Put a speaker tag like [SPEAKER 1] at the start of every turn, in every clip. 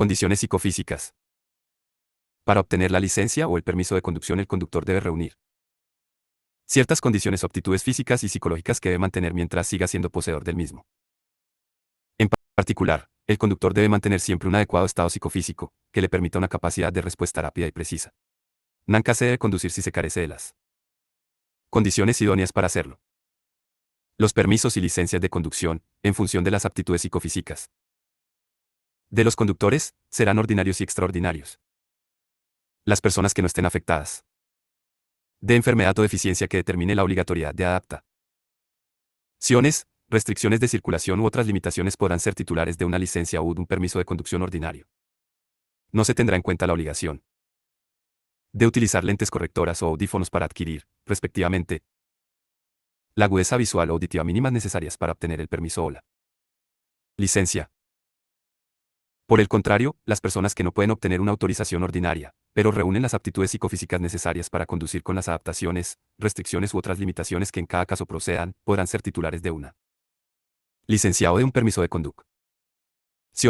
[SPEAKER 1] Condiciones psicofísicas. Para obtener la licencia o el permiso de conducción, el conductor debe reunir ciertas condiciones o aptitudes físicas y psicológicas que debe mantener mientras siga siendo poseedor del mismo. En particular, el conductor debe mantener siempre un adecuado estado psicofísico, que le permita una capacidad de respuesta rápida y precisa. Nunca se debe conducir si se carece de las condiciones idóneas para hacerlo. Los permisos y licencias de conducción, en función de las aptitudes psicofísicas de los conductores, serán ordinarios y extraordinarios. Las personas que no estén afectadas de enfermedad o deficiencia que determine la obligatoriedad de adaptaciones, restricciones de circulación u otras limitaciones podrán ser titulares de una licencia o de un permiso de conducción ordinario. No se tendrá en cuenta la obligación de utilizar lentes correctoras o audífonos para adquirir, respectivamente, la agudeza visual o auditiva mínimas necesarias para obtener el permiso o la licencia. Por el contrario, las personas que no pueden obtener una autorización ordinaria, pero reúnen las aptitudes psicofísicas necesarias para conducir con las adaptaciones, restricciones u otras limitaciones que en cada caso procedan, podrán ser titulares de una licencia o de un permiso de conducción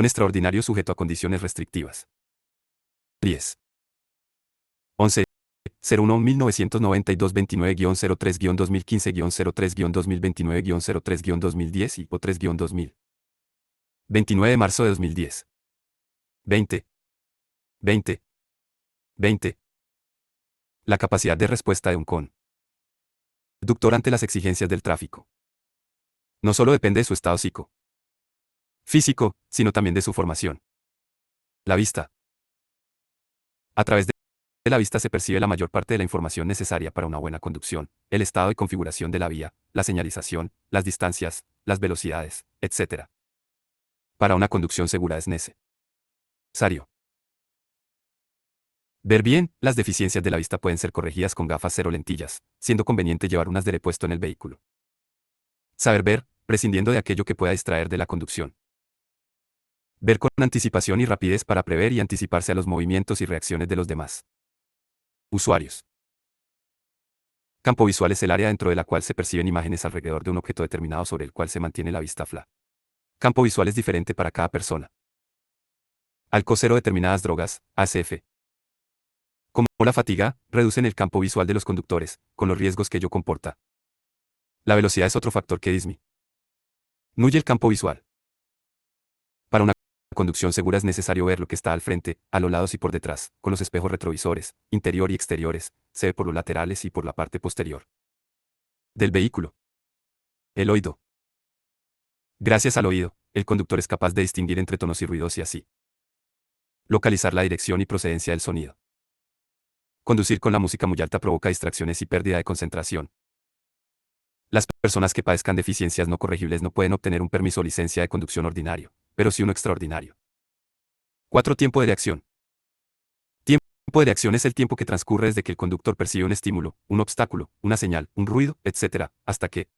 [SPEAKER 1] extraordinario sujeto a condiciones restrictivas. 10. 11. 01-1992-29-03-2015-03-2029-03-2010 y O3-2000. 29 de marzo de 2010. 20. 20. 20. La capacidad de respuesta de un conductor ante las exigencias del tráfico no solo depende de su estado psicofísico, sino también de su formación. La vista. A través de la vista se percibe la mayor parte de la información necesaria para una buena conducción, el estado y configuración de la vía, la señalización, las distancias, las velocidades, etc. Para una conducción segura es necesario ver bien. Las deficiencias de la vista pueden ser corregidas con gafas cero lentillas, siendo conveniente llevar unas de repuesto en el vehículo. Saber ver, prescindiendo de aquello que pueda distraer de la conducción. Ver con anticipación y rapidez para prever y anticiparse a los movimientos y reacciones de los demás usuarios. Campo visual es el área dentro de la cual se perciben imágenes alrededor de un objeto determinado sobre el cual se mantiene la vista fija. Campo visual es diferente para cada persona. Al coser determinadas drogas, ACF, como la fatiga, reducen el campo visual de los conductores, con los riesgos que ello comporta. La velocidad es otro factor que disminuye el campo visual. Para una conducción segura es necesario ver lo que está al frente, a los lados y por detrás, con los espejos retrovisores, interior y exteriores, se ve por los laterales y por la parte posterior del vehículo. El oído. Gracias al oído, el conductor es capaz de distinguir entre tonos y ruidos y así localizar la dirección y procedencia del sonido. Conducir con la música muy alta provoca distracciones y pérdida de concentración. Las personas que padezcan deficiencias no corregibles no pueden obtener un permiso o licencia de conducción ordinario, pero sí uno extraordinario. 4. Tiempo de reacción. Tiempo de reacción es el tiempo que transcurre desde que el conductor percibe un estímulo, un obstáculo, una señal, un ruido, etc., hasta que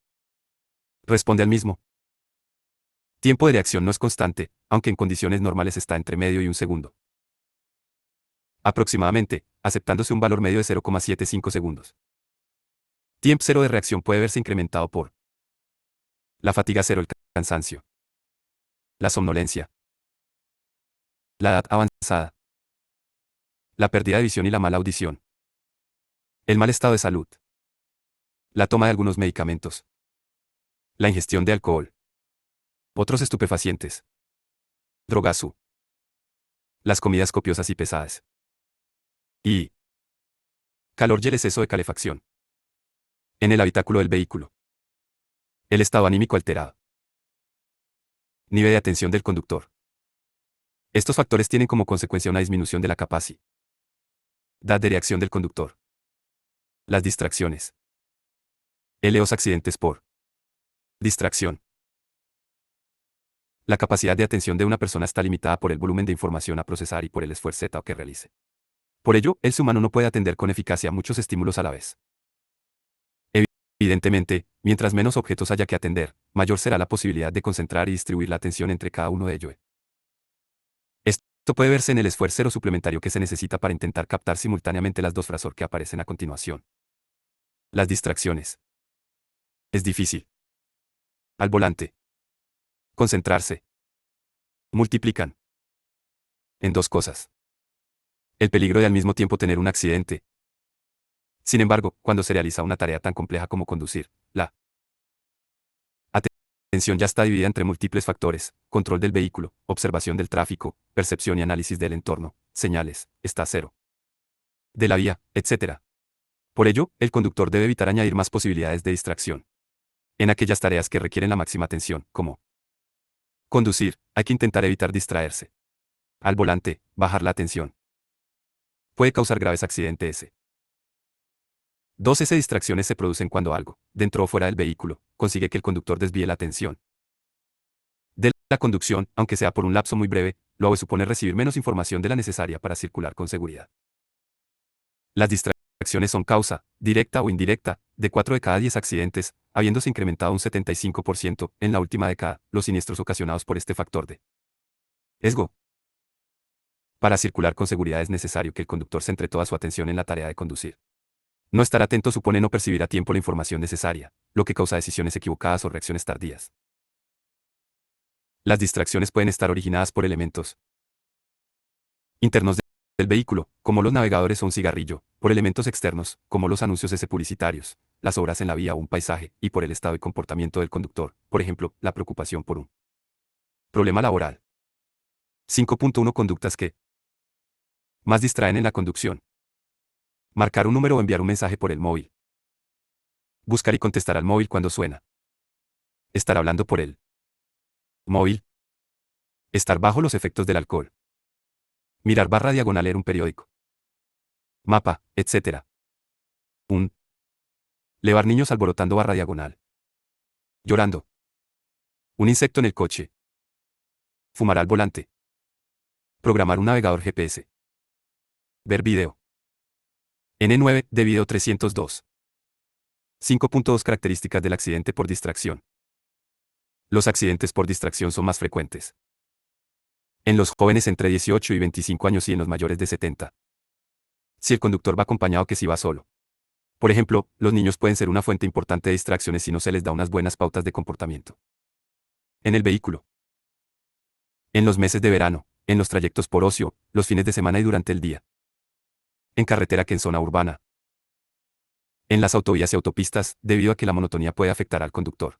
[SPEAKER 1] responde al mismo. Tiempo de reacción no es constante, aunque en condiciones normales está entre medio y un segundo. Aproximadamente, aceptándose un valor medio de 0,75 segundos. Tiempo cero de reacción puede verse incrementado por la fatiga cero, el cansancio, la somnolencia, la edad avanzada, la pérdida de visión y la mala audición, el mal estado de salud, la toma de algunos medicamentos, la ingestión de alcohol, otros estupefacientes, drogas u las comidas copiosas y pesadas, y calor y el exceso de calefacción en el habitáculo del vehículo. El estado anímico alterado. Nivel de atención del conductor. Estos factores tienen como consecuencia una disminución de la capacidad de reacción del conductor. Las distracciones. Los accidentes por distracción. La capacidad de atención de una persona está limitada por el volumen de información a procesar y por el esfuerzo que realice. Por ello, el ser humano no puede atender con eficacia muchos estímulos a la vez. Evidentemente, mientras menos objetos haya que atender, mayor será la posibilidad de concentrar y distribuir la atención entre cada uno de ellos. Esto puede verse en el esfuerzo suplementario que se necesita para intentar captar simultáneamente las dos frases que aparecen a continuación. Las distracciones. Es difícil. Al volante. Concentrarse. Multiplican en dos cosas. El peligro de al mismo tiempo tener un accidente. Sin embargo, cuando se realiza una tarea tan compleja como conducir, la atención ya está dividida entre múltiples factores: control del vehículo, observación del tráfico, percepción y análisis del entorno, señales, está cero de la vía, etc. Por ello, el conductor debe evitar añadir más posibilidades de distracción. En aquellas tareas que requieren la máxima atención, como conducir, hay que intentar evitar distraerse. Al volante, bajar la atención. Puede causar graves accidentes. 2. Esas distracciones se producen cuando algo, dentro o fuera del vehículo, consigue que el conductor desvíe la atención de la conducción, aunque sea por un lapso muy breve, lo que supone recibir menos información de la necesaria para circular con seguridad. Las distracciones son causa, directa o indirecta, de 4 de cada 10 accidentes, habiéndose incrementado un 75% en la última década los siniestros ocasionados por este factor de riesgo. Para circular con seguridad es necesario que el conductor centre toda su atención en la tarea de conducir. No estar atento supone no percibir a tiempo la información necesaria, lo que causa decisiones equivocadas o reacciones tardías. Las distracciones pueden estar originadas por elementos internos del vehículo, como los navegadores o un cigarrillo, por elementos externos, como los anuncios publicitarios, las obras en la vía o un paisaje, y por el estado y comportamiento del conductor, por ejemplo, la preocupación por un problema laboral. 5.1 Conductas que más distraen en la conducción. Marcar un número o enviar un mensaje por el móvil. Buscar y contestar al móvil cuando suena. Estar hablando por el móvil. Estar bajo los efectos del alcohol. Mirar barra diagonal leer un periódico. Mapa, etc. 1. Levar niños alborotando barra diagonal. Llorando. Un insecto en el coche. Fumar al volante. Programar un navegador GPS. Ver video. N9 de video 302. 5.2 Características del accidente por distracción. Los accidentes por distracción son más frecuentes en los jóvenes entre 18 y 25 años y en los mayores de 70. Si el conductor va acompañado que si va solo. Por ejemplo, los niños pueden ser una fuente importante de distracciones si no se les da unas buenas pautas de comportamiento en el vehículo. En los meses de verano, en los trayectos por ocio, los fines de semana y durante el día. En carretera que en zona urbana. En las autovías y autopistas, debido a que la monotonía puede afectar al conductor.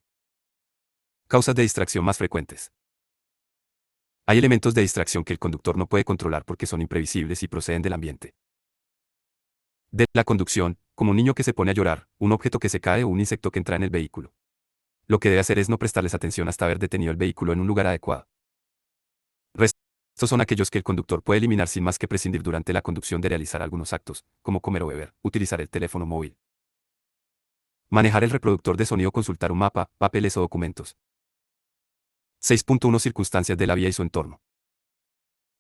[SPEAKER 1] Causas de distracción más frecuentes. Hay elementos de distracción que el conductor no puede controlar porque son imprevisibles y proceden del ambiente de la conducción, como un niño que se pone a llorar, un objeto que se cae o un insecto que entra en el vehículo. Lo que debe hacer es no prestarles atención hasta haber detenido el vehículo en un lugar adecuado. Estos son aquellos que el conductor puede eliminar sin más que prescindir durante la conducción de realizar algunos actos, como comer o beber, utilizar el teléfono móvil, manejar el reproductor de sonido, consultar un mapa, papeles o documentos. 6.1 Circunstancias de la vía y su entorno.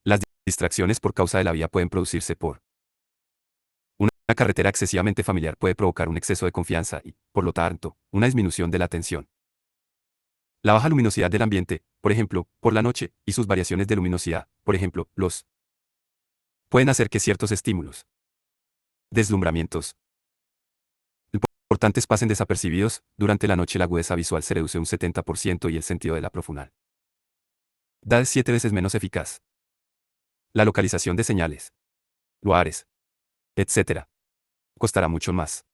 [SPEAKER 1] Las distracciones por causa de la vía pueden producirse por una carretera excesivamente familiar puede provocar un exceso de confianza y, por lo tanto, una disminución de la atención. La baja luminosidad del ambiente, por ejemplo, por la noche, y sus variaciones de luminosidad, por ejemplo, pueden hacer que ciertos estímulos, deslumbramientos, importantes pasen desapercibidos. Durante la noche la agudeza visual se reduce un 70% y el sentido de la profundidad es 7 veces menos eficaz. La localización de señales, lugares, etc. costará mucho más.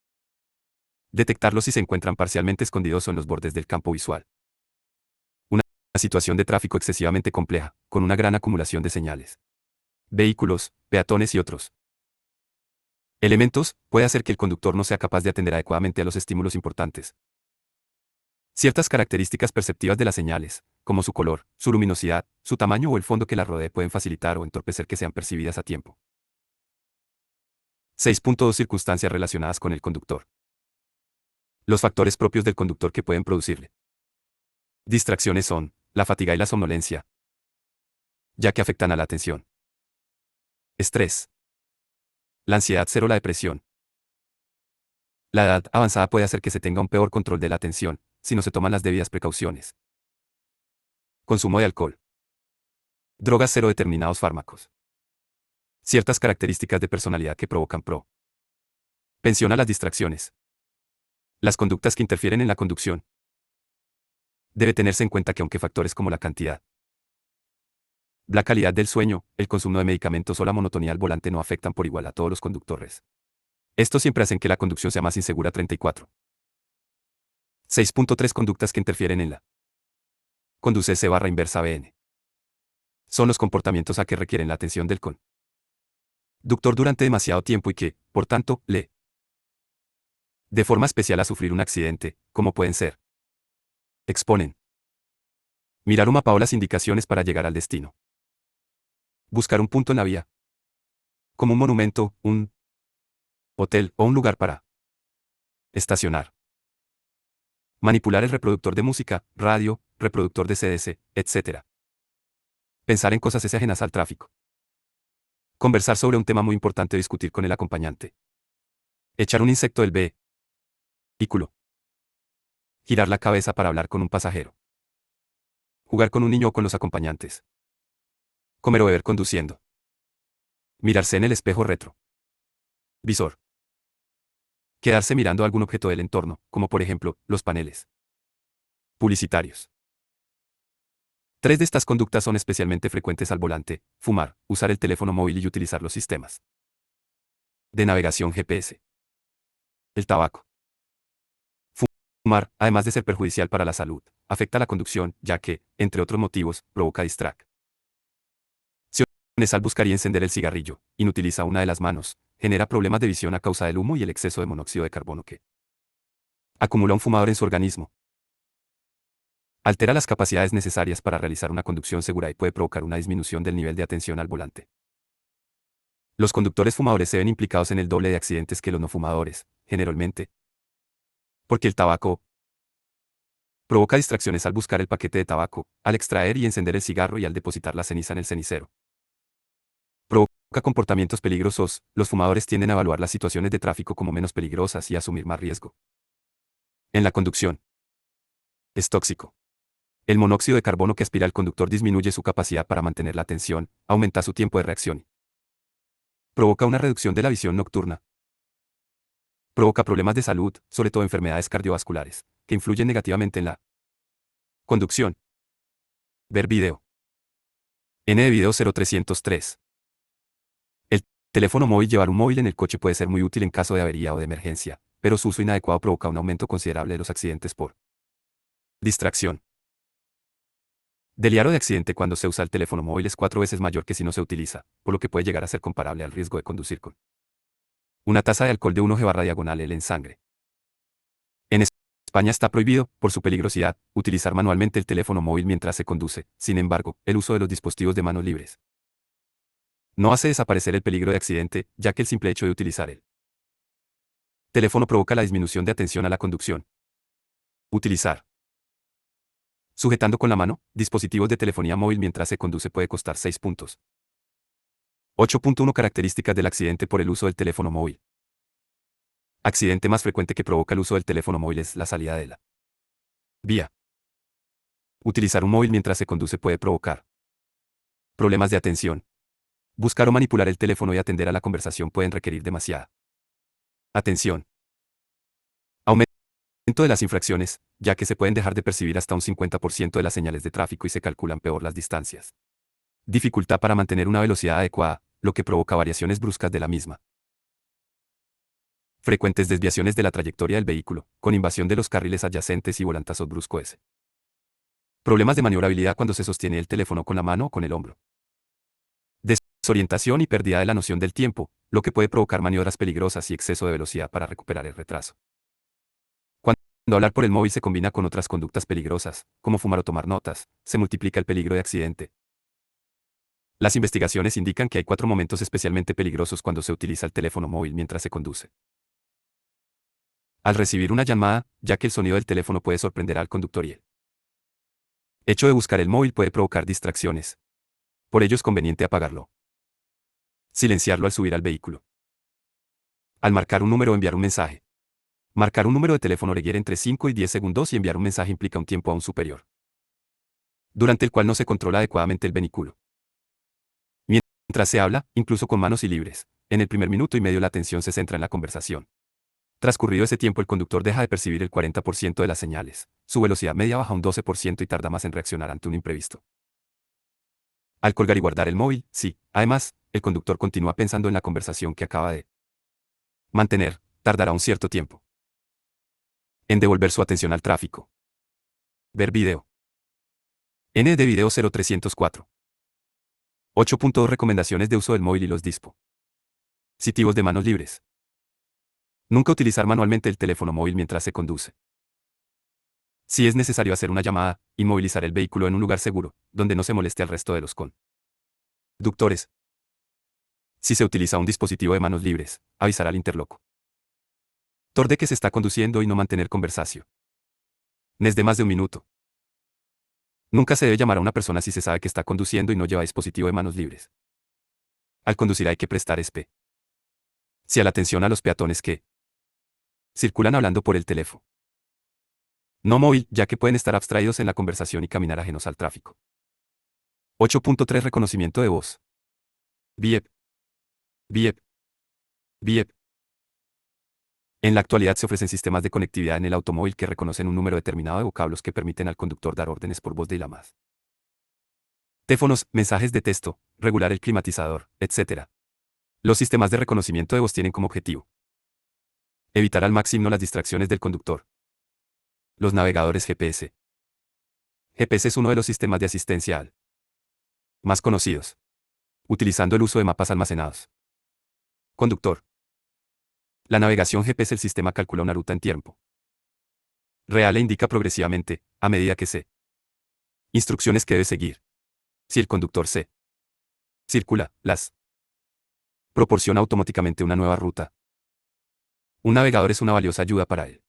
[SPEAKER 1] Detectarlos si se encuentran parcialmente escondidos o en los bordes del campo visual. Una situación de tráfico excesivamente compleja, con una gran acumulación de señales, vehículos, peatones y otros elementos, puede hacer que el conductor no sea capaz de atender adecuadamente a los estímulos importantes. Ciertas características perceptivas de las señales, como su color, su luminosidad, su tamaño o el fondo que las rodee, pueden facilitar o entorpecer que sean percibidas a tiempo. 6.2 Circunstancias relacionadas con el conductor. Los factores propios del conductor que pueden producirle distracciones son la fatiga y la somnolencia, ya que afectan a la atención. Estrés. La ansiedad cero, la depresión. La edad avanzada puede hacer que se tenga un peor control de la atención, si no se toman las debidas precauciones. Consumo de alcohol. Drogas cero, determinados fármacos. Ciertas características de personalidad que provocan pensión a las distracciones. Las conductas que interfieren en la conducción. Debe tenerse en cuenta que aunque factores como la cantidad La calidad del sueño, el consumo de medicamentos o la monotonía al volante no afectan por igual a todos los conductores. Esto siempre hacen que la conducción sea más insegura. 34. 6.3 Conductas que interfieren en la conducirse barra inversa BN. Son los comportamientos a que requieren la atención del conductor durante demasiado tiempo y que, por tanto, le de forma especial a sufrir un accidente, como pueden ser. Exponen. Mirar un mapa o las indicaciones para llegar al destino. Buscar un punto en la vía. Como un monumento, un hotel o un lugar para estacionar. Manipular el reproductor de música, radio, reproductor de CDs, etc. Pensar en cosas ajenas al tráfico. Conversar sobre un tema muy importante o discutir con el acompañante. Echar un insecto del vehículo. Girar la cabeza para hablar con un pasajero. Jugar con un niño o con los acompañantes. Comer o beber conduciendo. Mirarse en el espejo retro. Visor. Quedarse mirando algún objeto del entorno, como por ejemplo, los paneles publicitarios. 3 de estas conductas son especialmente frecuentes al volante: fumar, usar el teléfono móvil y utilizar los sistemas de navegación GPS. El tabaco. Fumar, además de ser perjudicial para la salud, afecta la conducción, ya que, entre otros motivos, provoca distracciones al buscar y encender el cigarrillo, inutiliza una de las manos, genera problemas de visión a causa del humo y el exceso de monóxido de carbono que acumula un fumador en su organismo. Altera las capacidades necesarias para realizar una conducción segura y puede provocar una disminución del nivel de atención al volante. Los conductores fumadores se ven implicados en el doble de accidentes que los no fumadores, generalmente, porque el tabaco provoca distracciones al buscar el paquete de tabaco, al extraer y encender el cigarro y al depositar la ceniza en el cenicero. Provoca comportamientos peligrosos. Los fumadores tienden a evaluar las situaciones de tráfico como menos peligrosas y a asumir más riesgo. En la conducción. Es tóxico. El monóxido de carbono que aspira el conductor disminuye su capacidad para mantener la atención, aumenta su tiempo de reacción. Provoca una reducción de la visión nocturna. Provoca problemas de salud, sobre todo enfermedades cardiovasculares, que influyen negativamente en la conducción. Ver video. N de video 0303. El teléfono móvil. Llevar un móvil en el coche puede ser muy útil en caso de avería o de emergencia, pero su uso inadecuado provoca un aumento considerable de los accidentes por distracción. Del diario de accidente cuando se usa el teléfono móvil es 4 veces mayor que si no se utiliza, por lo que puede llegar a ser comparable al riesgo de conducir con una tasa de alcohol de 1 g/L en sangre. En España está prohibido, por su peligrosidad, utilizar manualmente el teléfono móvil mientras se conduce. Sin embargo, el uso de los dispositivos de manos libres no hace desaparecer el peligro de accidente, ya que el simple hecho de utilizar el teléfono provoca la disminución de atención a la conducción. Utilizar. Sujetando con la mano, dispositivos de telefonía móvil mientras se conduce puede costar 6 puntos. 8.1 Características del accidente por el uso del teléfono móvil. Accidente más frecuente que provoca el uso del teléfono móvil es la salida de la vía. Utilizar un móvil mientras se conduce puede provocar problemas de atención. Buscar o manipular el teléfono y atender a la conversación pueden requerir demasiada atención. Aumento de las infracciones, ya que se pueden dejar de percibir hasta un 50% de las señales de tráfico y se calculan peor las distancias. Dificultad para mantener una velocidad adecuada, lo que provoca variaciones bruscas de la misma. Frecuentes desviaciones de la trayectoria del vehículo, con invasión de los carriles adyacentes y volantazos bruscos. Problemas de maniobrabilidad cuando se sostiene el teléfono con la mano o con el hombro. Desorientación y pérdida de la noción del tiempo, lo que puede provocar maniobras peligrosas y exceso de velocidad para recuperar el retraso. Cuando hablar por el móvil se combina con otras conductas peligrosas, como fumar o tomar notas, se multiplica el peligro de accidente. Las investigaciones indican que hay 4 momentos especialmente peligrosos cuando se utiliza el teléfono móvil mientras se conduce. Al recibir una llamada, ya que el sonido del teléfono puede sorprender al conductor y el hecho de buscar el móvil puede provocar distracciones. Por ello es conveniente apagarlo. Silenciarlo al subir al vehículo. Al marcar un número o enviar un mensaje. Marcar un número de teléfono requiere entre 5 y 10 segundos y enviar un mensaje implica un tiempo aún superior, durante el cual no se controla adecuadamente el vehículo. Mientras se habla, incluso con manos y libres, en el primer minuto y medio la atención se centra en la conversación. Transcurrido ese tiempo el conductor deja de percibir el 40% de las señales, su velocidad media baja un 12% y tarda más en reaccionar ante un imprevisto. Al colgar y guardar el móvil, sí. Además, el conductor continúa pensando en la conversación que acaba de mantener. Tardará un cierto tiempo en devolver su atención al tráfico. Ver video. N de video 0304. 8.2 Recomendaciones de uso del móvil y los dispositivos de manos libres. Nunca utilizar manualmente el teléfono móvil mientras se conduce. Si es necesario hacer una llamada, inmovilizar el vehículo en un lugar seguro, donde no se moleste al resto de los conductores. Si se utiliza un dispositivo de manos libres, avisar al interlocutor de que se está conduciendo y no mantener conversación de más de un minuto. Nunca se debe llamar a una persona si se sabe que está conduciendo y no lleva dispositivo de manos libres. Al conducir hay que prestar especial atención a los peatones que circulan hablando por el teléfono no móvil, ya que pueden estar abstraídos en la conversación y caminar ajenos al tráfico. 8.3 Reconocimiento de voz. Biep. Biep. Biep. En la actualidad se ofrecen sistemas de conectividad en el automóvil que reconocen un número determinado de vocablos que permiten al conductor dar órdenes por voz de y la más. Teléfonos, mensajes de texto, regular el climatizador, etc. Los sistemas de reconocimiento de voz tienen como objetivo evitar al máximo las distracciones del conductor. Los navegadores GPS. GPS es uno de los sistemas de asistencia al más conocidos, utilizando el uso de mapas almacenados. Conductor. La navegación GPS, el sistema calcula una ruta en tiempo real e indica progresivamente, a medida que se instrucciones que debe seguir. Si el conductor se circula, las proporciona automáticamente una nueva ruta. Un navegador es una valiosa ayuda para él.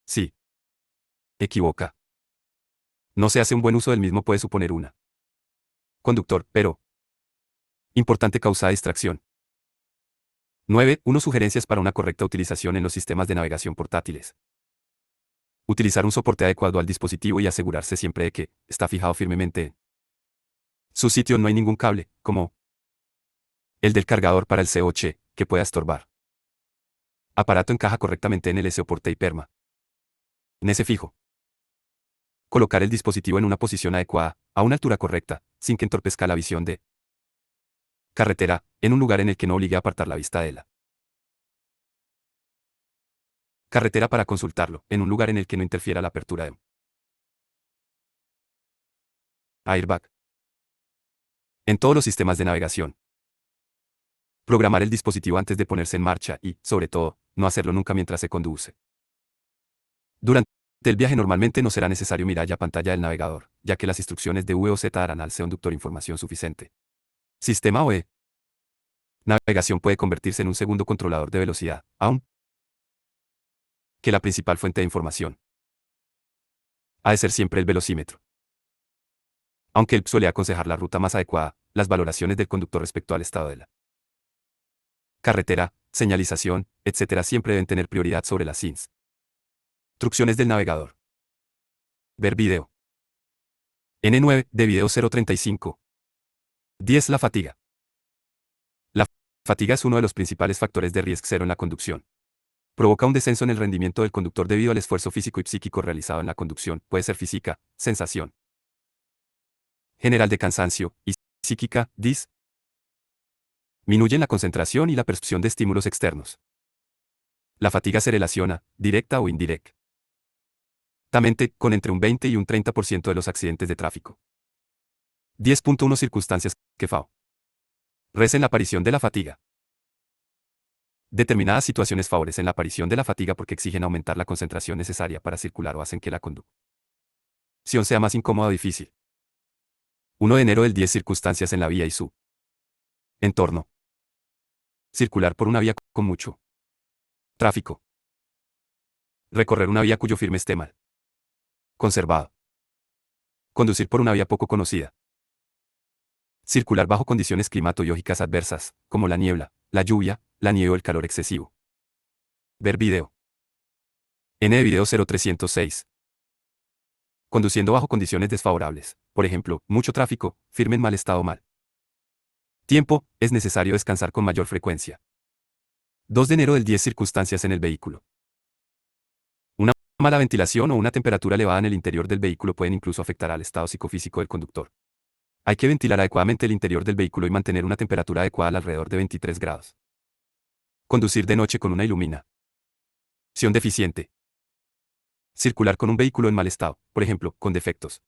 [SPEAKER 1] Si equivoca, no se hace un buen uso del mismo, puede suponer una conductor, pero importante causa de distracción. 9. 1 Sugerencias para una correcta utilización en los sistemas de navegación portátiles. Utilizar un soporte adecuado al dispositivo y asegurarse siempre de que está fijado firmemente en su sitio. No hay ningún cable, como el del cargador para el COC, que pueda estorbar. Aparato encaja correctamente en el soporte y permanece fijo. Colocar el dispositivo en una posición adecuada, a una altura correcta, sin que entorpezca la visión de carretera, en un lugar en el que no obligue a apartar la vista de la carretera para consultarlo, en un lugar en el que no interfiera la apertura de airbag. En todos los sistemas de navegación. Programar el dispositivo antes de ponerse en marcha y, sobre todo, no hacerlo nunca mientras se conduce. Durante el viaje normalmente no será necesario mirar la pantalla del navegador, ya que las instrucciones de V o Z darán al conductor información suficiente. Sistema OE. Navegación puede convertirse en un segundo controlador de velocidad, aun que la principal fuente de información ha de ser siempre el velocímetro. Aunque él suele aconsejar la ruta más adecuada, las valoraciones del conductor respecto al estado de la carretera, señalización, etc. siempre deben tener prioridad sobre las instrucciones del navegador. Ver video. N9 de video 035. 10. La fatiga. La fatiga es uno de los principales factores de riesgo cero en la conducción. Provoca un descenso en el rendimiento del conductor debido al esfuerzo físico y psíquico realizado en la conducción. Puede ser física, sensación general de cansancio, y psíquica, disminuyen la concentración y la percepción de estímulos externos. La fatiga se relaciona, directa o indirectamente, con entre un 20 y un 30% de los accidentes de tráfico. 10.1 Circunstancias que favorecen la aparición de la fatiga. Determinadas situaciones favorecen la aparición de la fatiga porque exigen aumentar la concentración necesaria para circular o hacen que la conducción sea más incómoda o difícil. 1 de enero del 10 Circunstancias en la vía y su entorno. Circular por una vía con mucho tráfico. Recorrer una vía cuyo firme esté mal conservado. Conducir por una vía poco conocida. Circular bajo condiciones climatológicas adversas, como la niebla, la lluvia, la nieve o el calor excesivo. Ver video. N de video 0306. Conduciendo bajo condiciones desfavorables, por ejemplo, mucho tráfico, firme en mal estado o mal tiempo, es necesario descansar con mayor frecuencia. 2 de enero del 10 Circunstancias en el vehículo. Una mala ventilación o una temperatura elevada en el interior del vehículo pueden incluso afectar al estado psicofísico del conductor. Hay que ventilar adecuadamente el interior del vehículo y mantener una temperatura adecuada alrededor de 23 grados. Conducir de noche con una iluminación deficiente. Circular con un vehículo en mal estado, por ejemplo, con defectos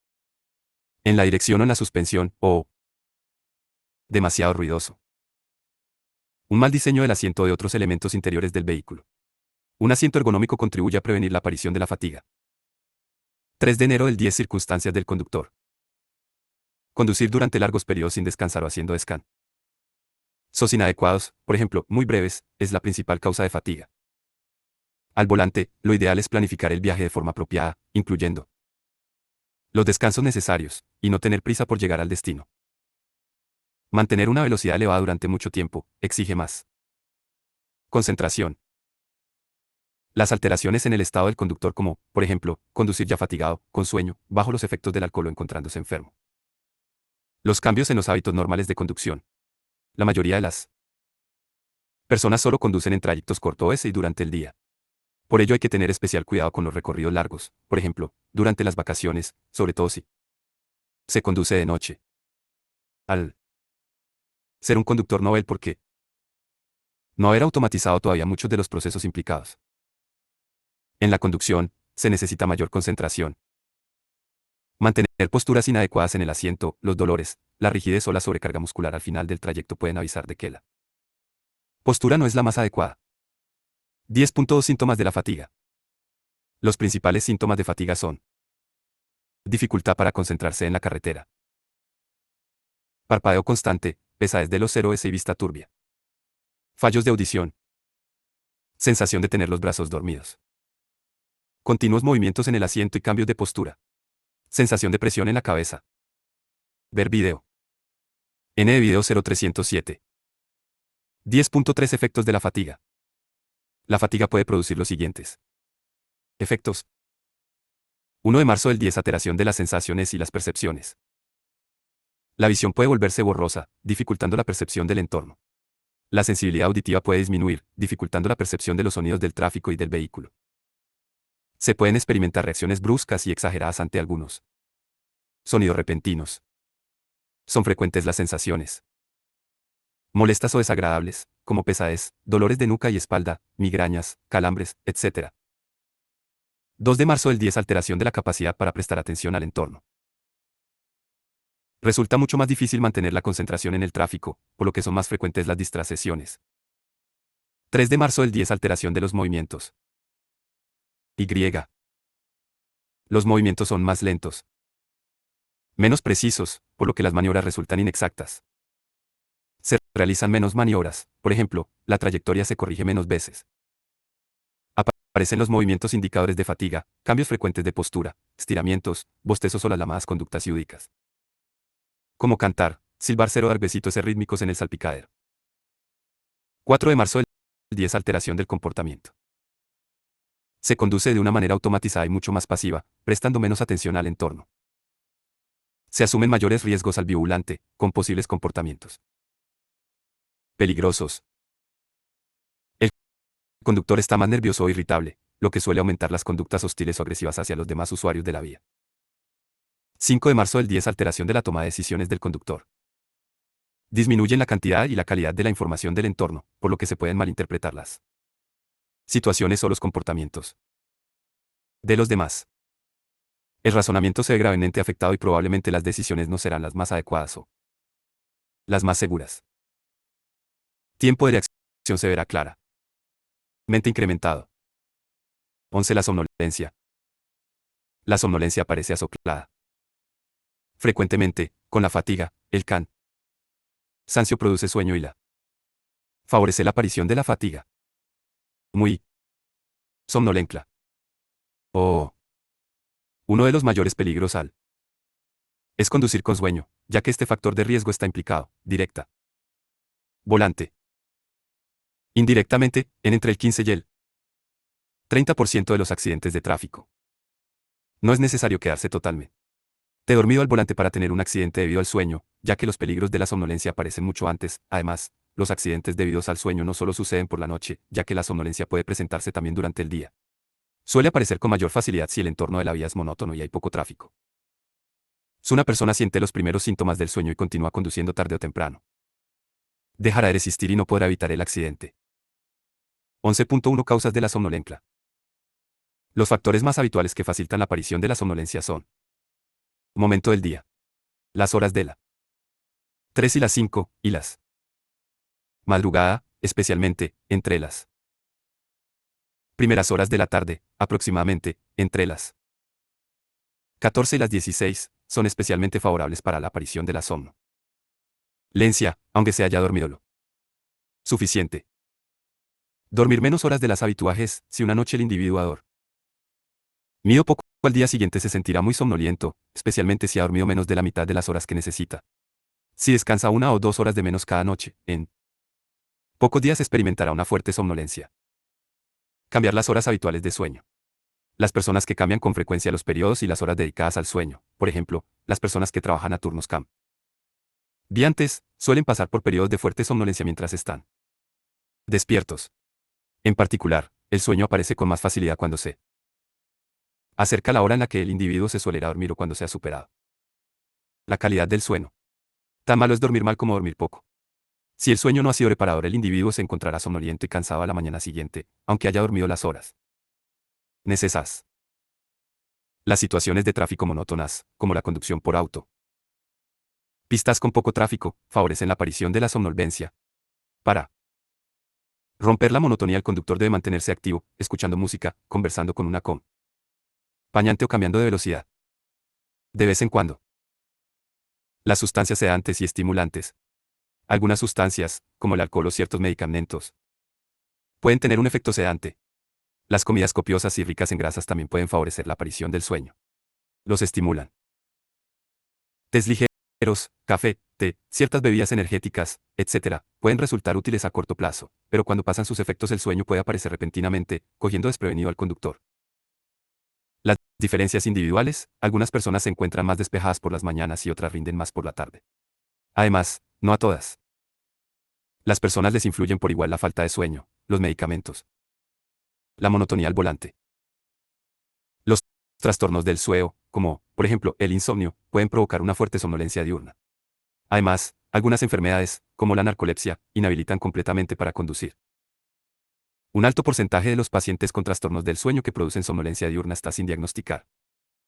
[SPEAKER 1] en la dirección o en la suspensión, o demasiado ruidoso. Un mal diseño del asiento o de otros elementos interiores del vehículo. Un asiento ergonómico contribuye a prevenir la aparición de la fatiga. 3 de enero del 10 circunstancias del conductor. Conducir durante largos periodos sin descansar o haciendo descansos inadecuados, por ejemplo, muy breves, es la principal causa de fatiga. Al volante, lo ideal es planificar el viaje de forma apropiada, incluyendo los descansos necesarios, y no tener prisa por llegar al destino. Mantener una velocidad elevada durante mucho tiempo exige más concentración. Las alteraciones en el estado del conductor como, por ejemplo, conducir ya fatigado, con sueño, bajo los efectos del alcohol o encontrándose enfermo. Los cambios en los hábitos normales de conducción. La mayoría de las personas solo conducen en trayectos cortos y durante el día. Por ello hay que tener especial cuidado con los recorridos largos, por ejemplo, durante las vacaciones, sobre todo si se conduce de noche. Al ser un conductor novel porque no haber automatizado todavía muchos de los procesos implicados en la conducción, se necesita mayor concentración. Mantener posturas inadecuadas en el asiento, los dolores, la rigidez o la sobrecarga muscular al final del trayecto pueden avisar de que la postura no es la más adecuada. 10.2 Síntomas de la fatiga. Los principales síntomas de fatiga son dificultad para concentrarse en la carretera, parpadeo constante, pesadez de los CRS y vista turbia, fallos de audición, sensación de tener los brazos dormidos, continuos movimientos en el asiento y cambios de postura, sensación de presión en la cabeza. Ver video. N de video 0307. 10.3 Efectos de la fatiga. La fatiga puede producir los siguientes efectos. 1 de marzo del 10 Alteración de las sensaciones y las percepciones. La visión puede volverse borrosa, dificultando la percepción del entorno. La sensibilidad auditiva puede disminuir, dificultando la percepción de los sonidos del tráfico y del vehículo. Se pueden experimentar reacciones bruscas y exageradas ante algunos sonidos repentinos. Son frecuentes las sensaciones molestas o desagradables, como pesadez, dolores de nuca y espalda, migrañas, calambres, etc. 2 de marzo del 10 Alteración de la capacidad para prestar atención al entorno. Resulta mucho más difícil mantener la concentración en el tráfico, por lo que son más frecuentes las distracciones. 3 de marzo del 10 Alteración de los movimientos. Y. Los movimientos son más lentos, menos precisos, por lo que las maniobras resultan inexactas. Se realizan menos maniobras, por ejemplo, la trayectoria se corrige menos veces. Aparecen los movimientos indicadores de fatiga, cambios frecuentes de postura, estiramientos, bostezos o las llamadas conductas iúdicas. Como cantar, silbar o dar besitos rítmicos en el salpicadero. 4 de marzo del 10 Alteración del comportamiento. Se conduce de una manera automatizada y mucho más pasiva, prestando menos atención al entorno. Se asumen mayores riesgos al volante, con posibles comportamientos peligrosos. El conductor está más nervioso o irritable, lo que suele aumentar las conductas hostiles o agresivas hacia los demás usuarios de la vía. 5 de marzo del 10 Alteración de la toma de decisiones del conductor. Disminuyen la cantidad y la calidad de la información del entorno, por lo que se pueden malinterpretar las situaciones o los comportamientos de los demás. El razonamiento se ve gravemente afectado y probablemente las decisiones no serán las más adecuadas o las más seguras. Tiempo de reacción se verá clara. Mente incrementado. 11 La somnolencia. La somnolencia aparece asoplada. Frecuentemente, con la fatiga, el cansancio produce sueño y la favorece la aparición de la fatiga. Muy somnolencia. Uno de los mayores peligros es conducir con sueño, ya que este factor de riesgo está implicado, directa. Volante. Indirectamente, en entre el 15 y el 30% de los accidentes de tráfico. No es necesario quedarse totalmente dormido al volante para tener un accidente debido al sueño, ya que los peligros de la somnolencia aparecen mucho antes. Además, los accidentes debidos al sueño no solo suceden por la noche, ya que la somnolencia puede presentarse también durante el día. Suele aparecer con mayor facilidad si el entorno de la vía es monótono y hay poco tráfico. Si una persona siente los primeros síntomas del sueño y continúa conduciendo tarde o temprano, dejará de resistir y no podrá evitar el accidente. 11.1 Causas de la somnolencia. Los factores más habituales que facilitan la aparición de la somnolencia son: momento del día, las horas de la 3 y las 5, y las madrugada, especialmente, entre las primeras horas de la tarde, aproximadamente, entre las 14 y las 16, son especialmente favorables para la aparición de la somnolencia, aunque se haya dormido lo suficiente. Dormir menos horas de las habituales. Si una noche el individuo ha dormido poco, al día siguiente se sentirá muy somnoliento, especialmente si ha dormido menos de la mitad de las horas que necesita. Si descansa 1 o 2 horas de menos cada noche, en pocos días experimentará una fuerte somnolencia. Cambiar las horas habituales de sueño. Las personas que cambian con frecuencia los periodos y las horas dedicadas al sueño, por ejemplo, las personas que trabajan a turnos cambiantes, suelen pasar por periodos de fuerte somnolencia mientras están despiertos. En particular, el sueño aparece con más facilidad cuando se acerca la hora en la que el individuo se suele ir a dormir o cuando se ha superado la calidad del sueño. Tan malo es dormir mal como dormir poco. Si el sueño no ha sido reparador, el individuo se encontrará somnoliento y cansado a la mañana siguiente, aunque haya dormido las horas necesarias. Las situaciones de tráfico monótonas, como la conducción por auto, pistas con poco tráfico, favorecen la aparición de la somnolencia. Para romper la monotonía, el conductor debe mantenerse activo, escuchando música, conversando con un acompañante o cambiando de velocidad. De vez en cuando. Las sustancias sedantes y estimulantes. Algunas sustancias, como el alcohol o ciertos medicamentos, pueden tener un efecto sedante. Las comidas copiosas y ricas en grasas también pueden favorecer la aparición del sueño. Los estimulan. Tés ligeros, café, té, ciertas bebidas energéticas, etc., pueden resultar útiles a corto plazo, pero cuando pasan sus efectos el sueño puede aparecer repentinamente, cogiendo desprevenido al conductor. Las diferencias individuales: algunas personas se encuentran más despejadas por las mañanas y otras rinden más por la tarde. Además, no a todas las personas les influyen por igual la falta de sueño, los medicamentos, la monotonía al volante. Los trastornos del sueño, como, por ejemplo, el insomnio, pueden provocar una fuerte somnolencia diurna. Además, algunas enfermedades, como la narcolepsia, inhabilitan completamente para conducir. Un alto porcentaje de los pacientes con trastornos del sueño que producen somnolencia diurna está sin diagnosticar.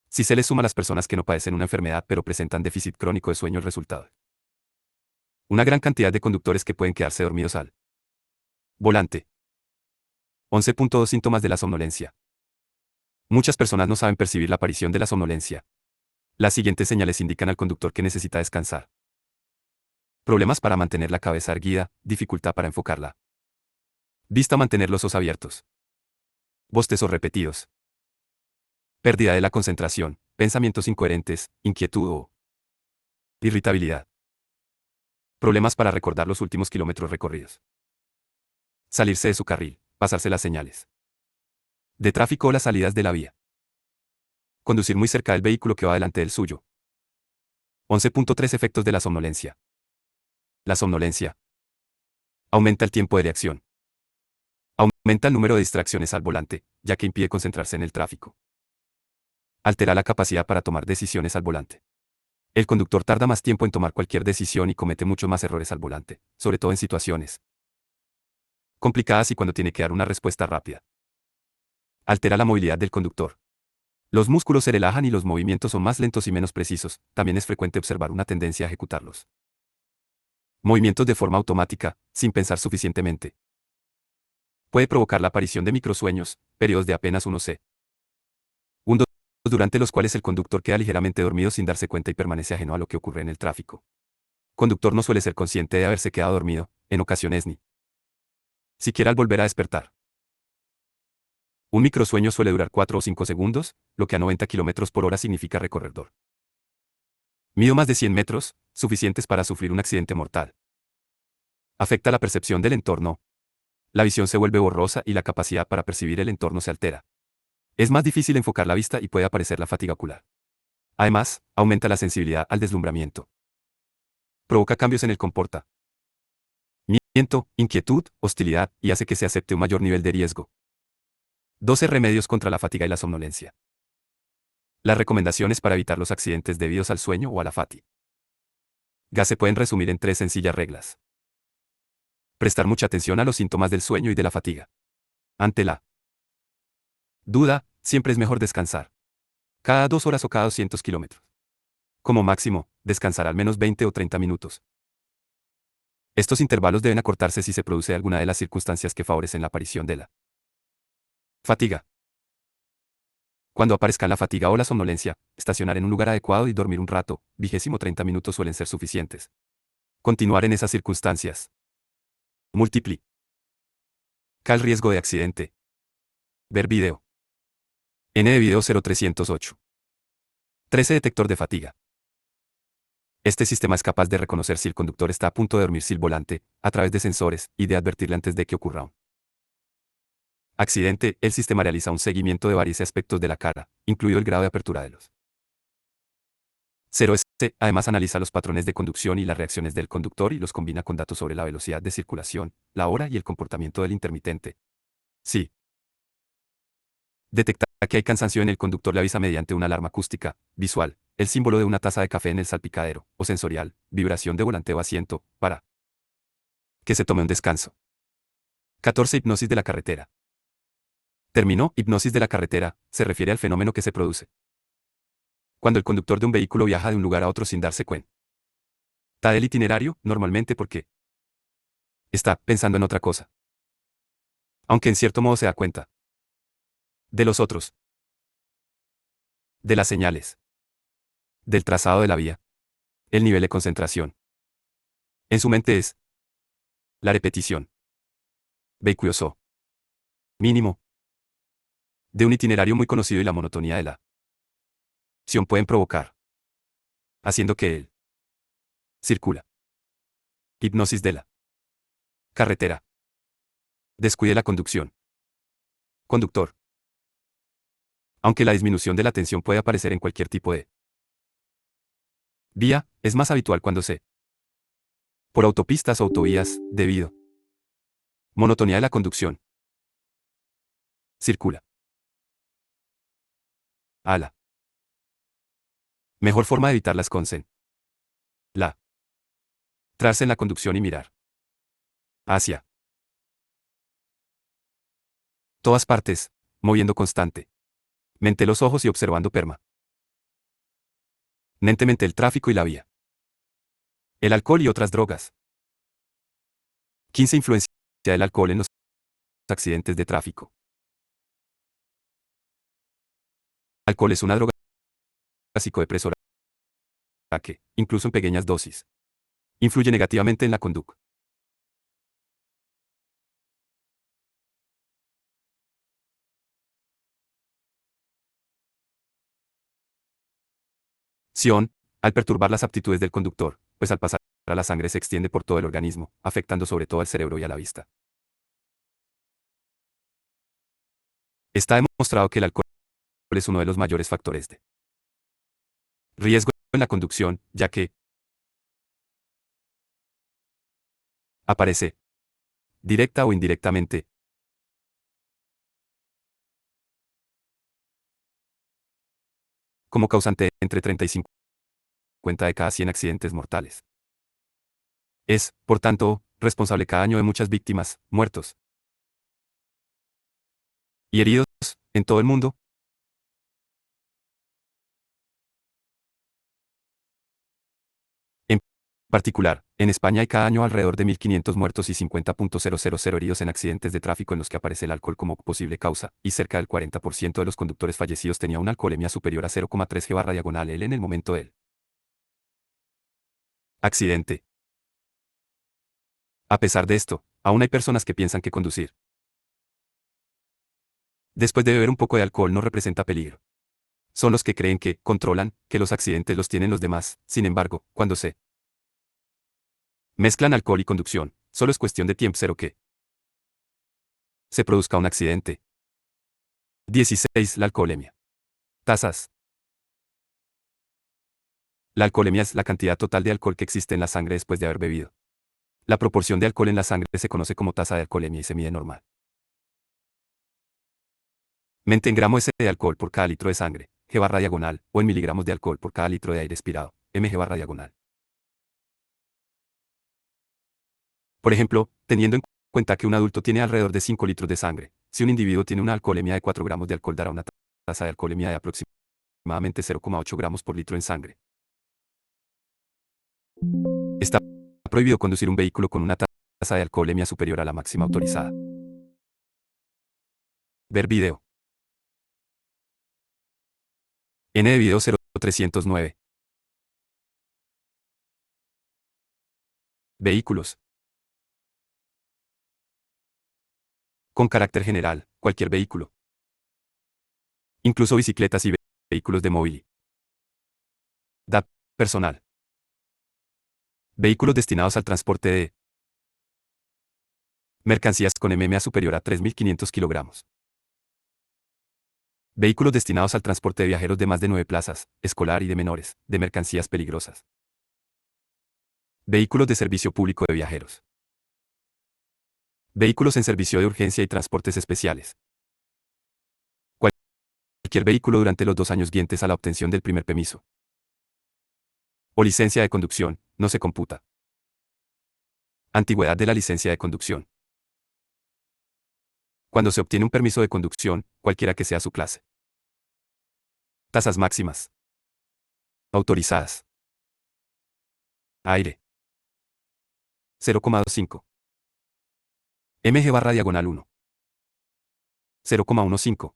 [SPEAKER 1] Si se le suma a las personas que no padecen una enfermedad pero presentan déficit crónico de sueño, el resultado: una gran cantidad de conductores que pueden quedarse dormidos al volante. 11.2 Síntomas de la somnolencia. Muchas personas no saben percibir la aparición de la somnolencia. Las siguientes señales indican al conductor que necesita descansar: problemas para mantener la cabeza erguida, dificultad para enfocarla vista, mantener los ojos abiertos, bostezos repetidos, pérdida de la concentración, pensamientos incoherentes, inquietud o irritabilidad, problemas para recordar los últimos kilómetros recorridos, salirse de su carril, pasarse las señales de tráfico o las salidas de la vía, conducir muy cerca del vehículo que va delante del suyo. 11.3 Efectos de la somnolencia. La somnolencia aumenta el tiempo de reacción. Aumenta el número de distracciones al volante, ya que impide concentrarse en el tráfico. Altera la capacidad para tomar decisiones al volante. El conductor tarda más tiempo en tomar cualquier decisión y comete muchos más errores al volante, sobre todo en situaciones complicadas y cuando tiene que dar una respuesta rápida. Altera la movilidad del conductor. Los músculos se relajan y los movimientos son más lentos y menos precisos. También es frecuente observar una tendencia a ejecutarlos movimientos de forma automática, sin pensar suficientemente. Puede provocar la aparición de microsueños, periodos de apenas 1 segundos, durante los cuales el conductor queda ligeramente dormido sin darse cuenta y permanece ajeno a lo que ocurre en el tráfico. El conductor no suele ser consciente de haberse quedado dormido, en ocasiones ni siquiera al volver a despertar. Un microsueño suele durar 4 o 5 segundos, lo que a 90 km/h significa recorrer mido más de 100 metros, suficientes para sufrir un accidente mortal. Afecta la percepción del entorno. La visión se vuelve borrosa y la capacidad para percibir el entorno se altera. Es más difícil enfocar la vista y puede aparecer la fatiga ocular. Además, aumenta la sensibilidad al deslumbramiento. Provoca cambios en el comportamiento, inquietud, hostilidad y hace que se acepte un mayor nivel de riesgo. 12 remedios contra la fatiga y la somnolencia. Las recomendaciones para evitar los accidentes debidos al sueño o a la fatiga se pueden resumir en 3 sencillas reglas. Prestar mucha atención a los síntomas del sueño y de la fatiga. Ante la duda, siempre es mejor descansar. Cada 2 horas o cada 200 kilómetros. Como máximo, descansar al menos 20 o 30 minutos. Estos intervalos deben acortarse si se produce alguna de las circunstancias que favorecen la aparición de la fatiga. Cuando aparezcan la fatiga o la somnolencia, estacionar en un lugar adecuado y dormir un rato, 20-30 minutos suelen ser suficientes. Continuar en esas circunstancias multiplica el riesgo de accidente. Ver video. N de video 0308. 13 detector de fatiga. Este sistema es capaz de reconocer si el conductor está a punto de dormirse al volante, a través de sensores, y de advertirle antes de que ocurra un accidente. El sistema realiza un seguimiento de varios aspectos de la cara, incluido el grado de apertura de los 0S. Además analiza los patrones de conducción y las reacciones del conductor y los combina con datos sobre la velocidad de circulación, la hora y el comportamiento del intermitente. Sí. Detecta que hay cansancio en el conductor, le avisa mediante una alarma acústica, visual, el símbolo de una taza de café en el salpicadero, o sensorial, vibración de volante o asiento, para que se tome un descanso. 14. Hipnosis de la carretera. Término hipnosis de la carretera se refiere al fenómeno que se produce cuando el conductor de un vehículo viaja de un lugar a otro sin darse cuenta del itinerario, normalmente porque está pensando en otra cosa. Aunque en cierto modo se da cuenta de los otros, de las señales, del trazado de la vía, el nivel de concentración. En su mente es la repetición vehículoso mínimo de un itinerario muy conocido, y la monotonía de la acción pueden provocar, haciendo que él circula. Hipnosis de la carretera. Descuide la conducción. Conductor. Aunque la disminución de la tensión puede aparecer en cualquier tipo de vía, es más habitual cuando se por autopistas o autovías, debido monotonía de la conducción. Circula. A la mejor forma de evitar las consen. La trarse en la conducción y mirar hacia todas partes, moviendo constante mente los ojos y observando permanentemente el tráfico y la vía. El alcohol y otras drogas. 15. Influencia del alcohol en los accidentes de tráfico. El alcohol es una droga psicodepresora que, incluso en pequeñas dosis, influye negativamente en la conducta. Al perturbar las aptitudes del conductor, pues al pasar a la sangre se extiende por todo el organismo, afectando sobre todo al cerebro y a la vista. Está demostrado que el alcohol es uno de los mayores factores de riesgo en la conducción, ya que aparece, directa o indirectamente, como causante entre 30 y 50 de cada 100 accidentes mortales. Es, por tanto, responsable cada año de muchas víctimas, muertos y heridos en todo el mundo. En particular, en España hay cada año alrededor de 1.500 muertos y 50.000 heridos en accidentes de tráfico en los que aparece el alcohol como posible causa, y cerca del 40% de los conductores fallecidos tenía una alcoholemia superior a 0,3 g/L en el momento del accidente. A pesar de esto, aún hay personas que piensan que conducir después de beber un poco de alcohol no representa peligro. Son los que creen que controlan, que los accidentes los tienen los demás. Sin embargo, cuando se mezclan alcohol y conducción, solo es cuestión de tiempo cero que se produzca un accidente. 16. La alcoholemia. Tasas. La alcoholemia es la cantidad total de alcohol que existe en la sangre después de haber bebido. La proporción de alcohol en la sangre se conoce como tasa de alcoholemia y se mide normalmente en gramo S de alcohol por cada litro de sangre. G barra diagonal, o en miligramos de alcohol por cada litro de aire expirado, mg barra diagonal. Por ejemplo, teniendo en cuenta que un adulto tiene alrededor de 5 litros de sangre, si un individuo tiene una alcoholemia de 4 gramos de alcohol dará una tasa de alcoholemia de aproximadamente 0,8 gramos por litro en sangre. Está prohibido conducir un vehículo con una tasa de alcoholemia superior a la máxima autorizada. Ver video. N de video 0309. Vehículos. Con carácter general, cualquier vehículo. Incluso bicicletas y vehículos de movilidad personal. Vehículos destinados al transporte de mercancías con MMA superior a 3.500 kilogramos. Vehículos destinados al transporte de viajeros de más de 9 plazas, escolar y de menores, de mercancías peligrosas. Vehículos de servicio público de viajeros. Vehículos en servicio de urgencia y transportes especiales. Cualquier vehículo durante los 2 años siguientes a la obtención del primer permiso o licencia de conducción, no se computa. Antigüedad de la licencia de conducción. Cuando se obtiene un permiso de conducción, cualquiera que sea su clase. Tasas máximas. Autorizadas. Aire. 0,25. mg barra diagonal 1. 0,15.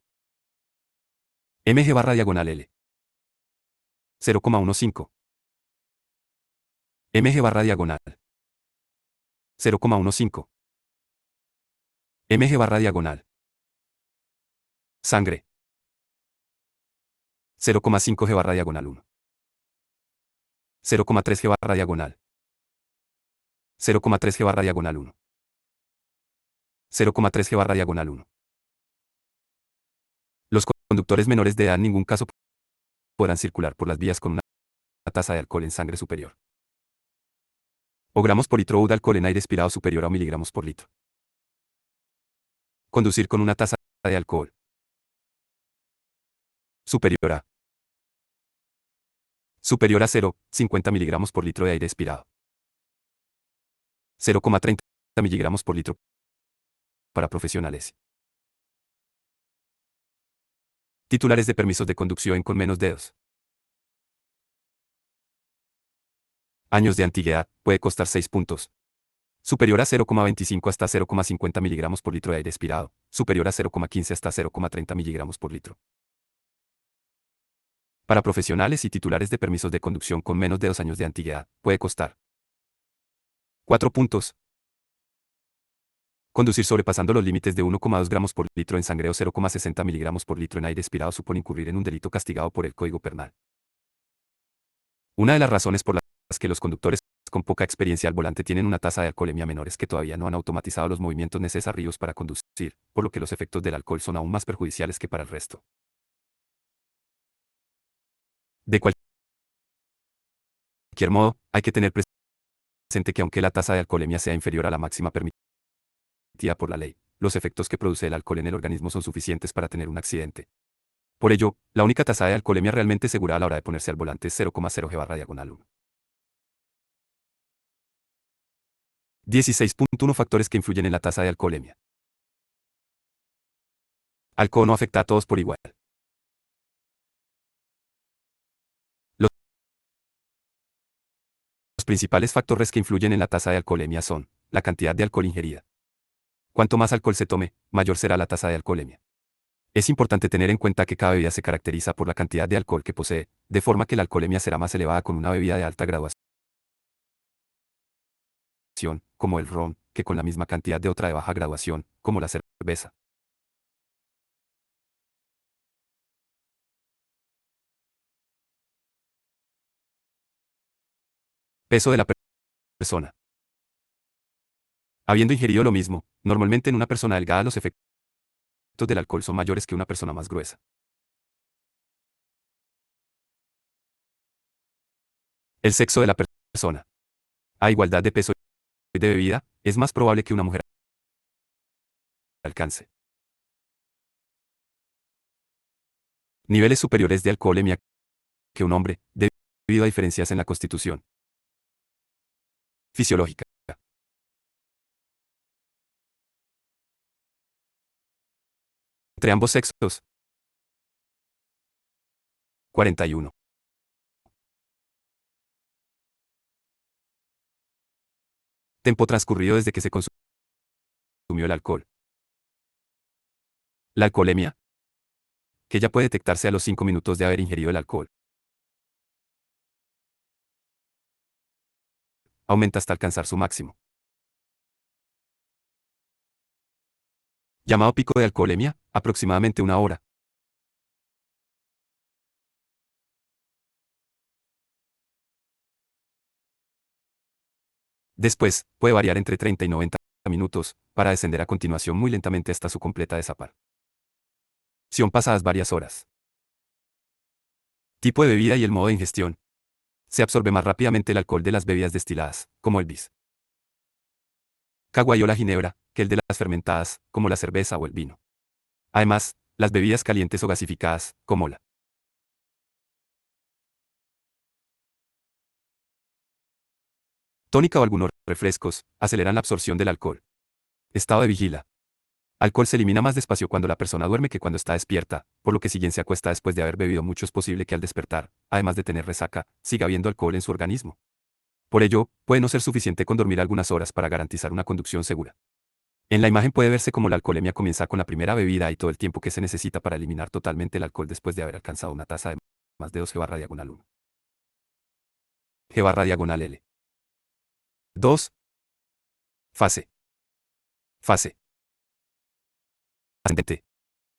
[SPEAKER 1] mg barra diagonal L. 0,15. mg barra diagonal. 0,15. mg barra diagonal. Sangre. 0,5 g barra diagonal 1. 0,3 g barra diagonal. 0,3 g barra diagonal 1. 0,3 g barra diagonal 1. Los conductores menores de edad en ningún caso podrán circular por las vías con una tasa de alcohol en sangre superior o gramos por litro o de alcohol en aire expirado superior a miligramos por litro. Conducir con una tasa de alcohol superior a 0,50 miligramos por litro de aire expirado. 0,30 miligramos por litro para profesionales. Titulares de permisos de conducción con menos dedos. Años de antigüedad, puede costar 6 puntos. Superior a 0,25 hasta 0,50 miligramos por litro de aire expirado. Superior a 0,15 hasta 0,30 miligramos por litro. Para profesionales y titulares de permisos de conducción con menos de 2 años de antigüedad, puede costar 4 puntos. Conducir sobrepasando los límites de 1,2 gramos por litro en sangre o 0,60 miligramos por litro en aire expirado supone incurrir en un delito castigado por el Código Penal. Una de las razones por las que los conductores con poca experiencia al volante tienen una tasa de alcoholemia menor es que todavía no han automatizado los movimientos necesarios para conducir, por lo que los efectos del alcohol son aún más perjudiciales que para el resto. De cualquier modo, hay que tener presente que aunque la tasa de alcoholemia sea inferior a la máxima permitida por la ley, los efectos que produce el alcohol en el organismo son suficientes para tener un accidente. Por ello, la única tasa de alcoholemia realmente segura a la hora de ponerse al volante es 0,0 g barra diagonal 1. 16.1 Factores que influyen en la tasa de alcoholemia. Alcohol no afecta a todos por igual. Los principales factores que influyen en la tasa de alcoholemia son la cantidad de alcohol ingerida. Cuanto más alcohol se tome, mayor será la tasa de alcoholemia. Es importante tener en cuenta que cada bebida se caracteriza por la cantidad de alcohol que posee, de forma que la alcoholemia será más elevada con una bebida de alta graduación, como el ron, que con la misma cantidad de otra de baja graduación, como la cerveza. Peso de la persona. Habiendo ingerido lo mismo, normalmente en una persona delgada los efectos del alcohol son mayores que una persona más gruesa. El sexo de la persona. A igualdad de peso y de bebida, es más probable que una mujer alcance Niveles superiores de alcoholemia que un hombre, debido a diferencias en la constitución fisiológica. Entre ambos sexos. 41. Tiempo transcurrido desde que se consumió el alcohol. La alcoholemia, que ya puede detectarse a los 5 minutos de haber ingerido el alcohol, aumenta hasta alcanzar su máximo. Llamado pico de alcoholemia, aproximadamente 1 hora. Después, puede variar entre 30 y 90 minutos, para descender a continuación muy lentamente hasta su completa desaparición pasadas varias horas. Tipo de bebida y el modo de ingestión. Se absorbe más rápidamente el alcohol de las bebidas destiladas, como el whisky o la ginebra, que el de las fermentadas, como la cerveza o el vino. Además, las bebidas calientes o gasificadas, como la tónica o algunos refrescos, aceleran la absorción del alcohol. Estado de vigila. Alcohol se elimina más despacio cuando la persona duerme que cuando está despierta, por lo que si bien se acuesta después de haber bebido mucho es posible que al despertar, además de tener resaca, siga habiendo alcohol en su organismo. Por ello, puede no ser suficiente con dormir algunas horas para garantizar una conducción segura. En la imagen puede verse cómo la alcoholemia comienza con la primera bebida y todo el tiempo que se necesita para eliminar totalmente el alcohol después de haber alcanzado una tasa de más de 2 G/diagonal 1. G/diagonal L. 2. Fase. Fase. Ascendente.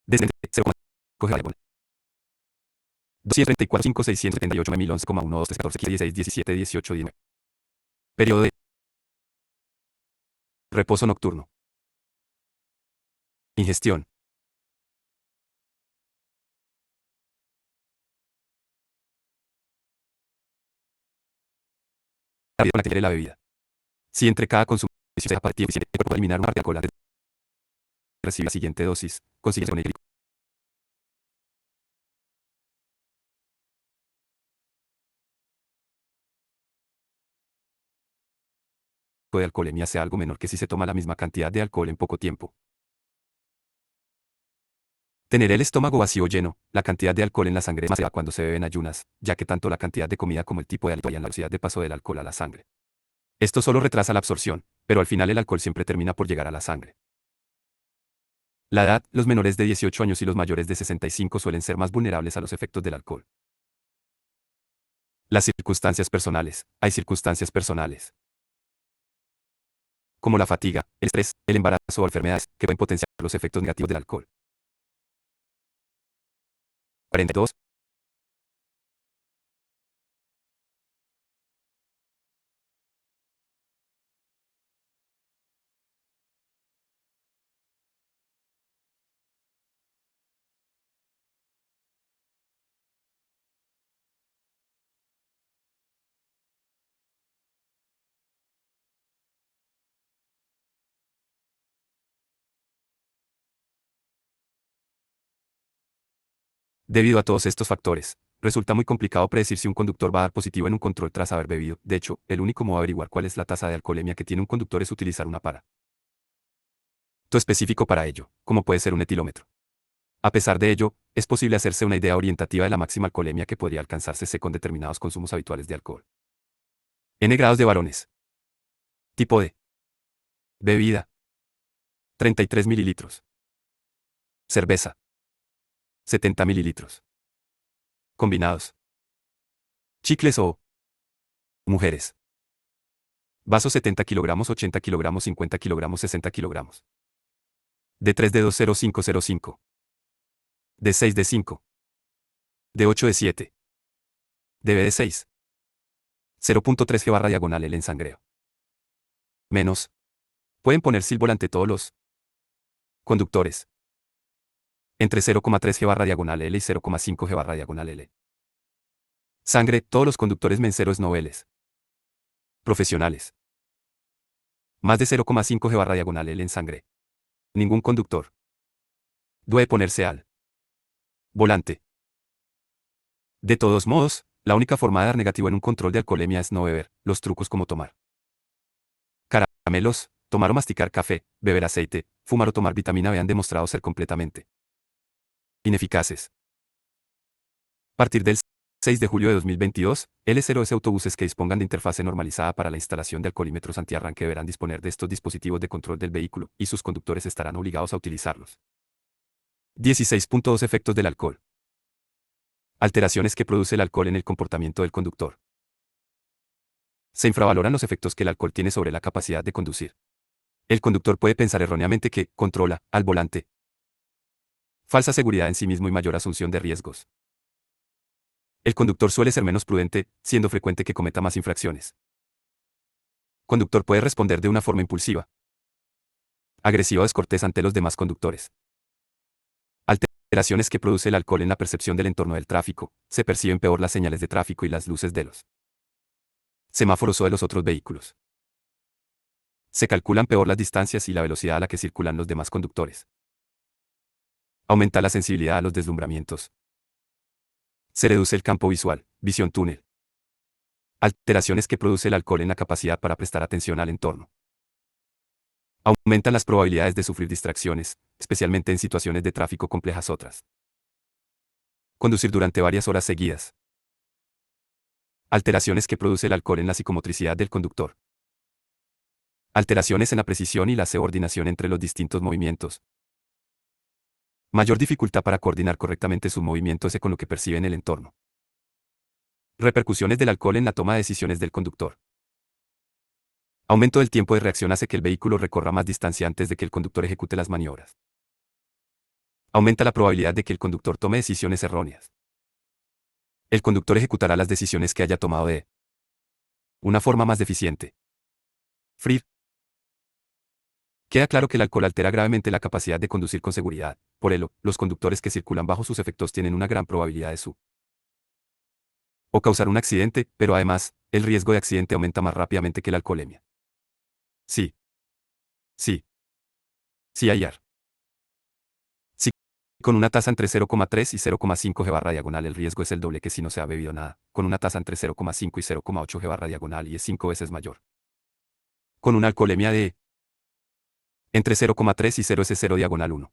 [SPEAKER 1] Descendente. 0,5 G/diagonal. 234, 5, 678, 1011,1, 2, 3, 14, 15, 16, 17, 18, 19. Periodo de reposo nocturno. Ingestión. La vida con la que quiere la bebida. Si entre cada consumo se deja para tiempo y el cuerpo eliminar una parte de alcohol antes de recibir la siguiente dosis, consigue un equilibrio de alcoholemia sea algo menor que si se toma la misma cantidad de alcohol en poco tiempo. Tener el estómago vacío o lleno, la cantidad de alcohol en la sangre es más elevada cuando se bebe en ayunas, ya que tanto la cantidad de comida como el tipo de alimento varían la velocidad de paso del alcohol a la sangre. Esto solo retrasa la absorción, pero al final el alcohol siempre termina por llegar a la sangre. La edad, los menores de 18 años y los mayores de 65 suelen ser más vulnerables a los efectos del alcohol. Las circunstancias personales. Hay circunstancias personales, como la fatiga, el estrés, el embarazo o enfermedades, que pueden potenciar los efectos negativos del alcohol. 42. Debido a todos estos factores, resulta muy complicado predecir si un conductor va a dar positivo en un control tras haber bebido. De hecho, el único modo de averiguar cuál es la tasa de alcoholemia que tiene un conductor es utilizar un aparato específico para ello, como puede ser un etilómetro. A pesar de ello, es posible hacerse una idea orientativa de la máxima alcoholemia que podría alcanzarse con determinados consumos habituales de alcohol. N grados de varones. Tipo de bebida. 33 mililitros. Cerveza. 70 mililitros. Combinados. Chicles o mujeres. Vaso 70 kilogramos, 80 kilogramos, 50 kilogramos, 60 kilogramos. De 3 de 20505. De 6 de 5. De 8 de 7. De B de 6. 0.3 G/diagonal L en sangreo. Menos. Pueden poner silbol ante todos los conductores. Entre 0,3 G/diagonal L y 0,5 G/diagonal L. Sangre, todos los conductores menceros noveles. Profesionales. Más de 0,5 G/diagonal L en sangre. Ningún conductor debe ponerse al volante. De todos modos, la única forma de dar negativo en un control de alcoholemia es no beber. Los trucos como tomar caramelos, tomar o masticar café, beber aceite, fumar o tomar vitamina B han demostrado ser completamente ineficaces. A partir del 6 de julio de 2022, L0S autobuses que dispongan de interfase normalizada para la instalación de alcoholímetros antiarranque deberán disponer de estos dispositivos de control del vehículo, y sus conductores estarán obligados a utilizarlos. 16.2 Efectos del alcohol. Alteraciones que produce el alcohol en el comportamiento del conductor. Se infravaloran los efectos que el alcohol tiene sobre la capacidad de conducir. El conductor puede pensar erróneamente que controla al volante. Falsa seguridad en sí mismo y mayor asunción de riesgos. El conductor suele ser menos prudente, siendo frecuente que cometa más infracciones. Conductor puede responder de una forma impulsiva, agresiva o descortés ante los demás conductores. Alteraciones que produce el alcohol en la percepción del entorno del tráfico. Se perciben peor las señales de tráfico y las luces de los semáforos o de los otros vehículos. Se calculan peor las distancias y la velocidad a la que circulan los demás conductores. Aumenta la sensibilidad a los deslumbramientos. Se reduce el campo visual, visión túnel. Alteraciones que produce el alcohol en la capacidad para prestar atención al entorno. Aumentan las probabilidades de sufrir distracciones, especialmente en situaciones de tráfico complejas otras. Conducir durante varias horas seguidas. Alteraciones que produce el alcohol en la psicomotricidad del conductor. Alteraciones en la precisión y la coordinación entre los distintos movimientos. Mayor dificultad para coordinar correctamente sus movimientos con lo que percibe en el entorno. Repercusiones del alcohol en la toma de decisiones del conductor. Aumento del tiempo de reacción hace que el vehículo recorra más distancia antes de que el conductor ejecute las maniobras. Aumenta la probabilidad de que el conductor tome decisiones erróneas. El conductor ejecutará las decisiones que haya tomado de una forma más deficiente. Freer. Queda claro que el alcohol altera gravemente la capacidad de conducir con seguridad. Por ello, los conductores que circulan bajo sus efectos tienen una gran probabilidad de o causar un accidente, pero además, el riesgo de accidente aumenta más rápidamente que la alcoholemia. Sí. CIR. Si con una tasa entre 0,3 y 0,5 g/diagonal el riesgo es el doble que si no se ha bebido nada, con una tasa entre 0,5 y 0,8 g/diagonal y es 5 veces mayor. Con una alcoholemia de entre 0,3 y 0 es 0 diagonal 1.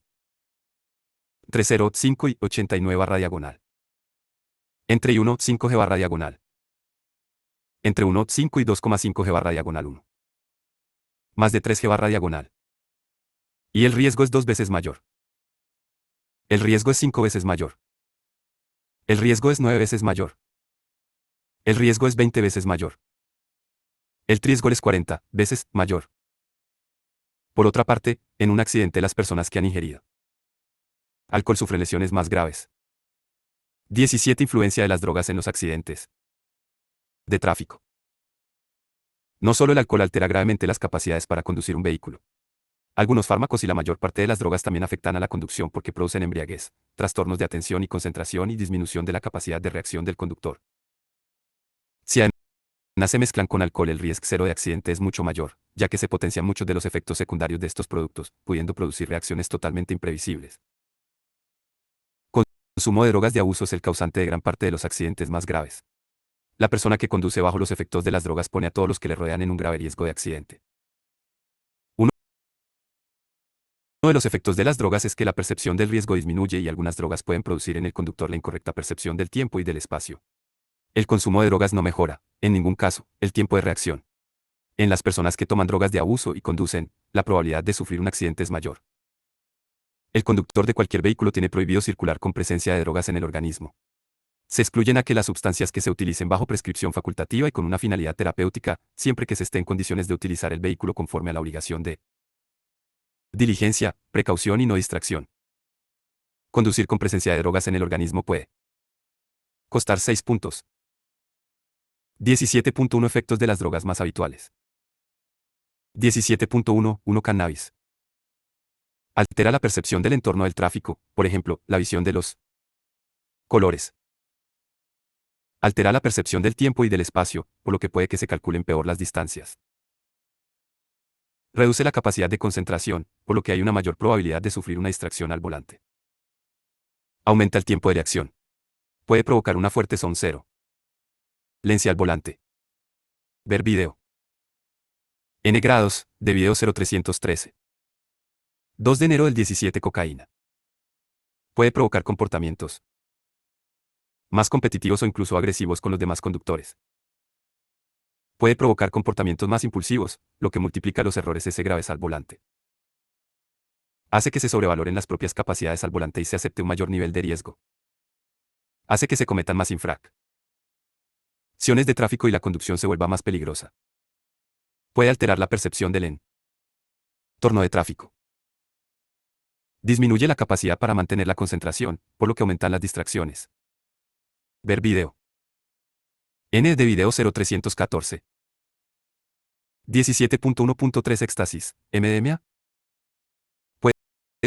[SPEAKER 1] Entre 0,5 y 89 /diagonal. Entre 1, 5 g/diagonal. Entre 1, 5 y 2,5 g/diagonal 1. Más de 3 g/diagonal. Y el riesgo es 2 veces mayor. El riesgo es 5 veces mayor. El riesgo es 9 veces mayor. El riesgo es 20 veces mayor. El riesgo es 40 veces mayor. Por otra parte, en un accidente las personas que han ingerido alcohol sufren lesiones más graves. 17 Influencia de las drogas en los accidentes de tráfico. No solo el alcohol altera gravemente las capacidades para conducir un vehículo. Algunos fármacos y la mayor parte de las drogas también afectan a la conducción porque producen embriaguez, trastornos de atención y concentración y disminución de la capacidad de reacción del conductor. Si además se mezclan con alcohol, el riesgo cero de accidente es mucho mayor, ya que se potencian muchos de los efectos secundarios de estos productos, pudiendo producir reacciones totalmente imprevisibles. Consumo de drogas de abuso es el causante de gran parte de los accidentes más graves. La persona que conduce bajo los efectos de las drogas pone a todos los que le rodean en un grave riesgo de accidente. Uno de los efectos de las drogas es que la percepción del riesgo disminuye y algunas drogas pueden producir en el conductor la incorrecta percepción del tiempo y del espacio. El consumo de drogas no mejora, en ningún caso, el tiempo de reacción. En las personas que toman drogas de abuso y conducen, la probabilidad de sufrir un accidente es mayor. El conductor de cualquier vehículo tiene prohibido circular con presencia de drogas en el organismo. Se excluyen aquellas sustancias que se utilicen bajo prescripción facultativa y con una finalidad terapéutica, siempre que se esté en condiciones de utilizar el vehículo conforme a la obligación de diligencia, precaución y no distracción. Conducir con presencia de drogas en el organismo puede costar 6 puntos. 17.1 Efectos de las drogas más habituales. 17.1 Cannabis. Altera la percepción del entorno del tráfico, por ejemplo, la visión de los colores. Altera la percepción del tiempo y del espacio, por lo que puede que se calculen peor las distancias. Reduce la capacidad de concentración, por lo que hay una mayor probabilidad de sufrir una distracción al volante. Aumenta el tiempo de reacción. Puede provocar una fuerte zone 0. Lencia al volante. Ver video. N grados, de video 0313. 2 de enero del 17 cocaína. Puede provocar comportamientos más competitivos o incluso agresivos con los demás conductores. Puede provocar comportamientos más impulsivos, lo que multiplica los errores S graves al volante. Hace que se sobrevaloren las propias capacidades al volante y se acepte un mayor nivel de riesgo. Hace que se cometan más infracciones de tráfico y la conducción se vuelva más peligrosa. Puede alterar la percepción del entorno de tráfico. Disminuye la capacidad para mantener la concentración, por lo que aumentan las distracciones. Ver video. N de video 0314. 17.1.3 éxtasis, MDMA. Puede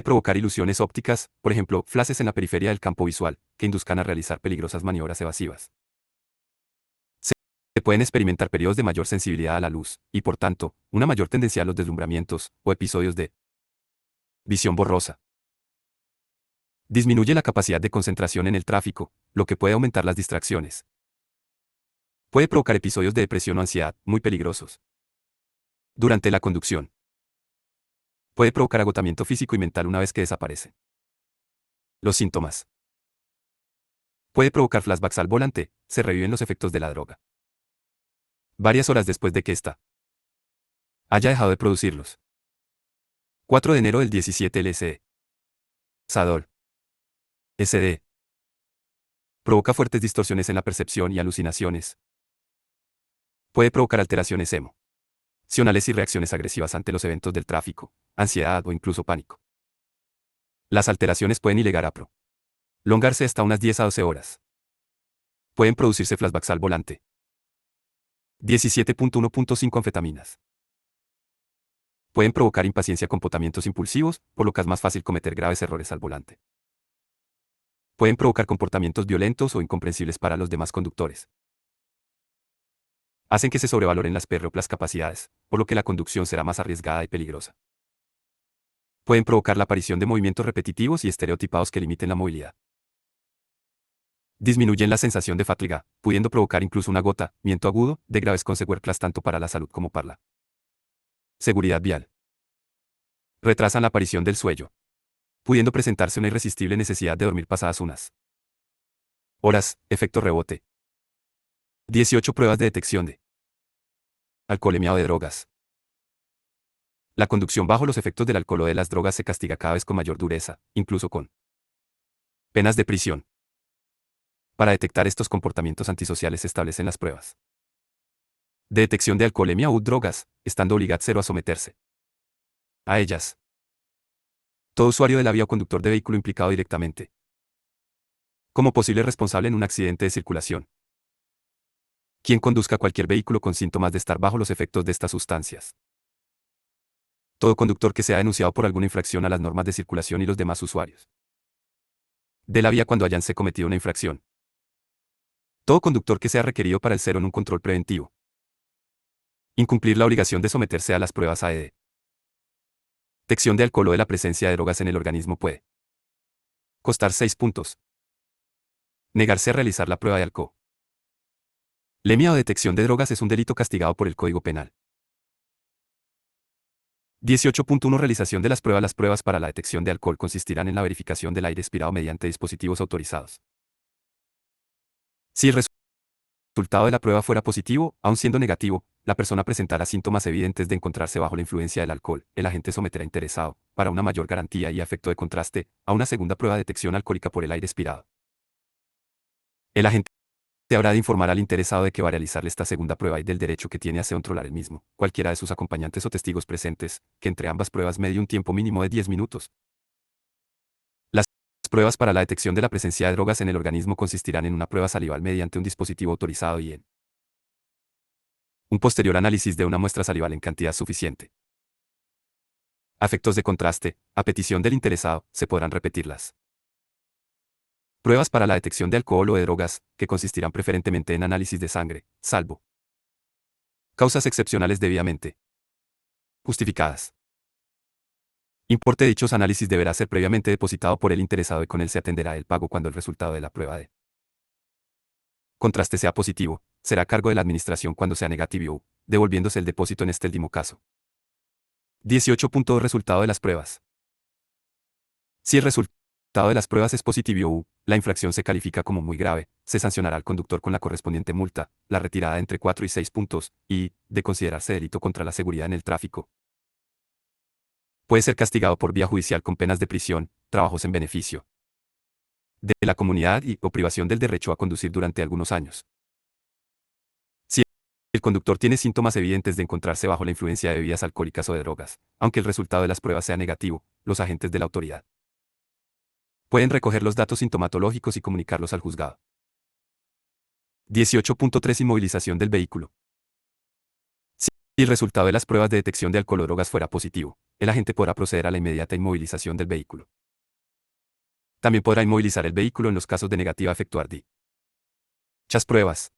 [SPEAKER 1] provocar ilusiones ópticas, por ejemplo, flashes en la periferia del campo visual, que induzcan a realizar peligrosas maniobras evasivas. Se pueden experimentar periodos de mayor sensibilidad a la luz, y por tanto, una mayor tendencia a los deslumbramientos, o episodios de visión borrosa. Disminuye la capacidad de concentración en el tráfico, lo que puede aumentar las distracciones. Puede provocar episodios de depresión o ansiedad, muy peligrosos. Durante la conducción. Puede provocar agotamiento físico y mental una vez que desaparece. Los síntomas. Puede provocar flashbacks al volante, se reviven los efectos de la droga. Varias horas después de que ésta haya dejado de producirlos. 4 de enero del 17 LSD. Sadol. SD. Provoca fuertes distorsiones en la percepción y alucinaciones. Puede provocar alteraciones emocionales y reacciones agresivas ante los eventos del tráfico, ansiedad o incluso pánico. Las alteraciones pueden llegar a prolongarse hasta unas 10 a 12 horas. Pueden producirse flashbacks al volante. 17.1.5 anfetaminas. Pueden provocar impaciencia, comportamientos impulsivos, por lo que es más fácil cometer graves errores al volante. Pueden provocar comportamientos violentos o incomprensibles para los demás conductores. Hacen que se sobrevaloren las propias capacidades, por lo que la conducción será más arriesgada y peligrosa. Pueden provocar la aparición de movimientos repetitivos y estereotipados que limiten la movilidad. Disminuyen la sensación de fatiga, pudiendo provocar incluso un agotamiento agudo, de graves consecuencias tanto para la salud como para la seguridad vial. Retrasan la aparición del sueño, pudiendo presentarse una irresistible necesidad de dormir pasadas unas horas, efecto rebote. 18 pruebas de detección de alcoholemia o de drogas. La conducción bajo los efectos del alcohol o de las drogas se castiga cada vez con mayor dureza, incluso con penas de prisión. Para detectar estos comportamientos antisociales se establecen las pruebas de detección de alcoholemia u drogas, estando obligado cero a someterse a ellas. Todo usuario de la vía o conductor de vehículo implicado directamente como posible responsable en un accidente de circulación. Quien conduzca cualquier vehículo con síntomas de estar bajo los efectos de estas sustancias. Todo conductor que sea denunciado por alguna infracción a las normas de circulación y los demás usuarios de la vía cuando hayanse cometido una infracción. Todo conductor que sea requerido para el cero en un control preventivo. Incumplir la obligación de someterse a las pruebas AED. Detección de alcohol o de la presencia de drogas en el organismo puede costar 6 puntos. Negarse a realizar la prueba de alcohol. Lemia o detección de drogas es un delito castigado por el Código Penal. 18.1 Realización de las pruebas. Las pruebas para la detección de alcohol consistirán en la verificación del aire expirado mediante dispositivos autorizados. Si el resultado de la prueba fuera positivo, aun siendo negativo, la persona presentará síntomas evidentes de encontrarse bajo la influencia del alcohol. El agente someterá interesado, para una mayor garantía y efecto de contraste, a una segunda prueba de detección alcohólica por el aire expirado. El agente habrá de informar al interesado de que va a realizarle esta segunda prueba y del derecho que tiene a controlar el mismo, cualquiera de sus acompañantes o testigos presentes, que entre ambas pruebas medie un tiempo mínimo de 10 minutos. Las pruebas para la detección de la presencia de drogas en el organismo consistirán en una prueba salival mediante un dispositivo autorizado y en un posterior análisis de una muestra salival en cantidad suficiente. A efectos de contraste, a petición del interesado, se podrán repetirlas. Pruebas para la detección de alcohol o de drogas, que consistirán preferentemente en análisis de sangre, salvo causas excepcionales debidamente justificadas. Importe de dichos análisis deberá ser previamente depositado por el interesado y con él se atenderá el pago cuando el resultado de la prueba de contraste sea positivo, será a cargo de la administración cuando sea negativo, devolviéndose el depósito en este último caso. 18. Resultado de las pruebas. Si el resultado de las pruebas es positivo, la infracción se califica como muy grave, se sancionará al conductor con la correspondiente multa, la retirada de entre 4 y 6 puntos, y, de considerarse delito contra la seguridad en el tráfico, puede ser castigado por vía judicial con penas de prisión, trabajos en beneficio de la comunidad y o privación del derecho a conducir durante algunos años. Si el conductor tiene síntomas evidentes de encontrarse bajo la influencia de bebidas alcohólicas o de drogas, aunque el resultado de las pruebas sea negativo, los agentes de la autoridad pueden recoger los datos sintomatológicos y comunicarlos al juzgado. 18.3 Inmovilización del vehículo. Si el resultado de las pruebas de detección de alcohol o drogas fuera positivo, el agente podrá proceder a la inmediata inmovilización del vehículo. También podrá inmovilizar el vehículo en los casos de negativa a efectuar dichas pruebas.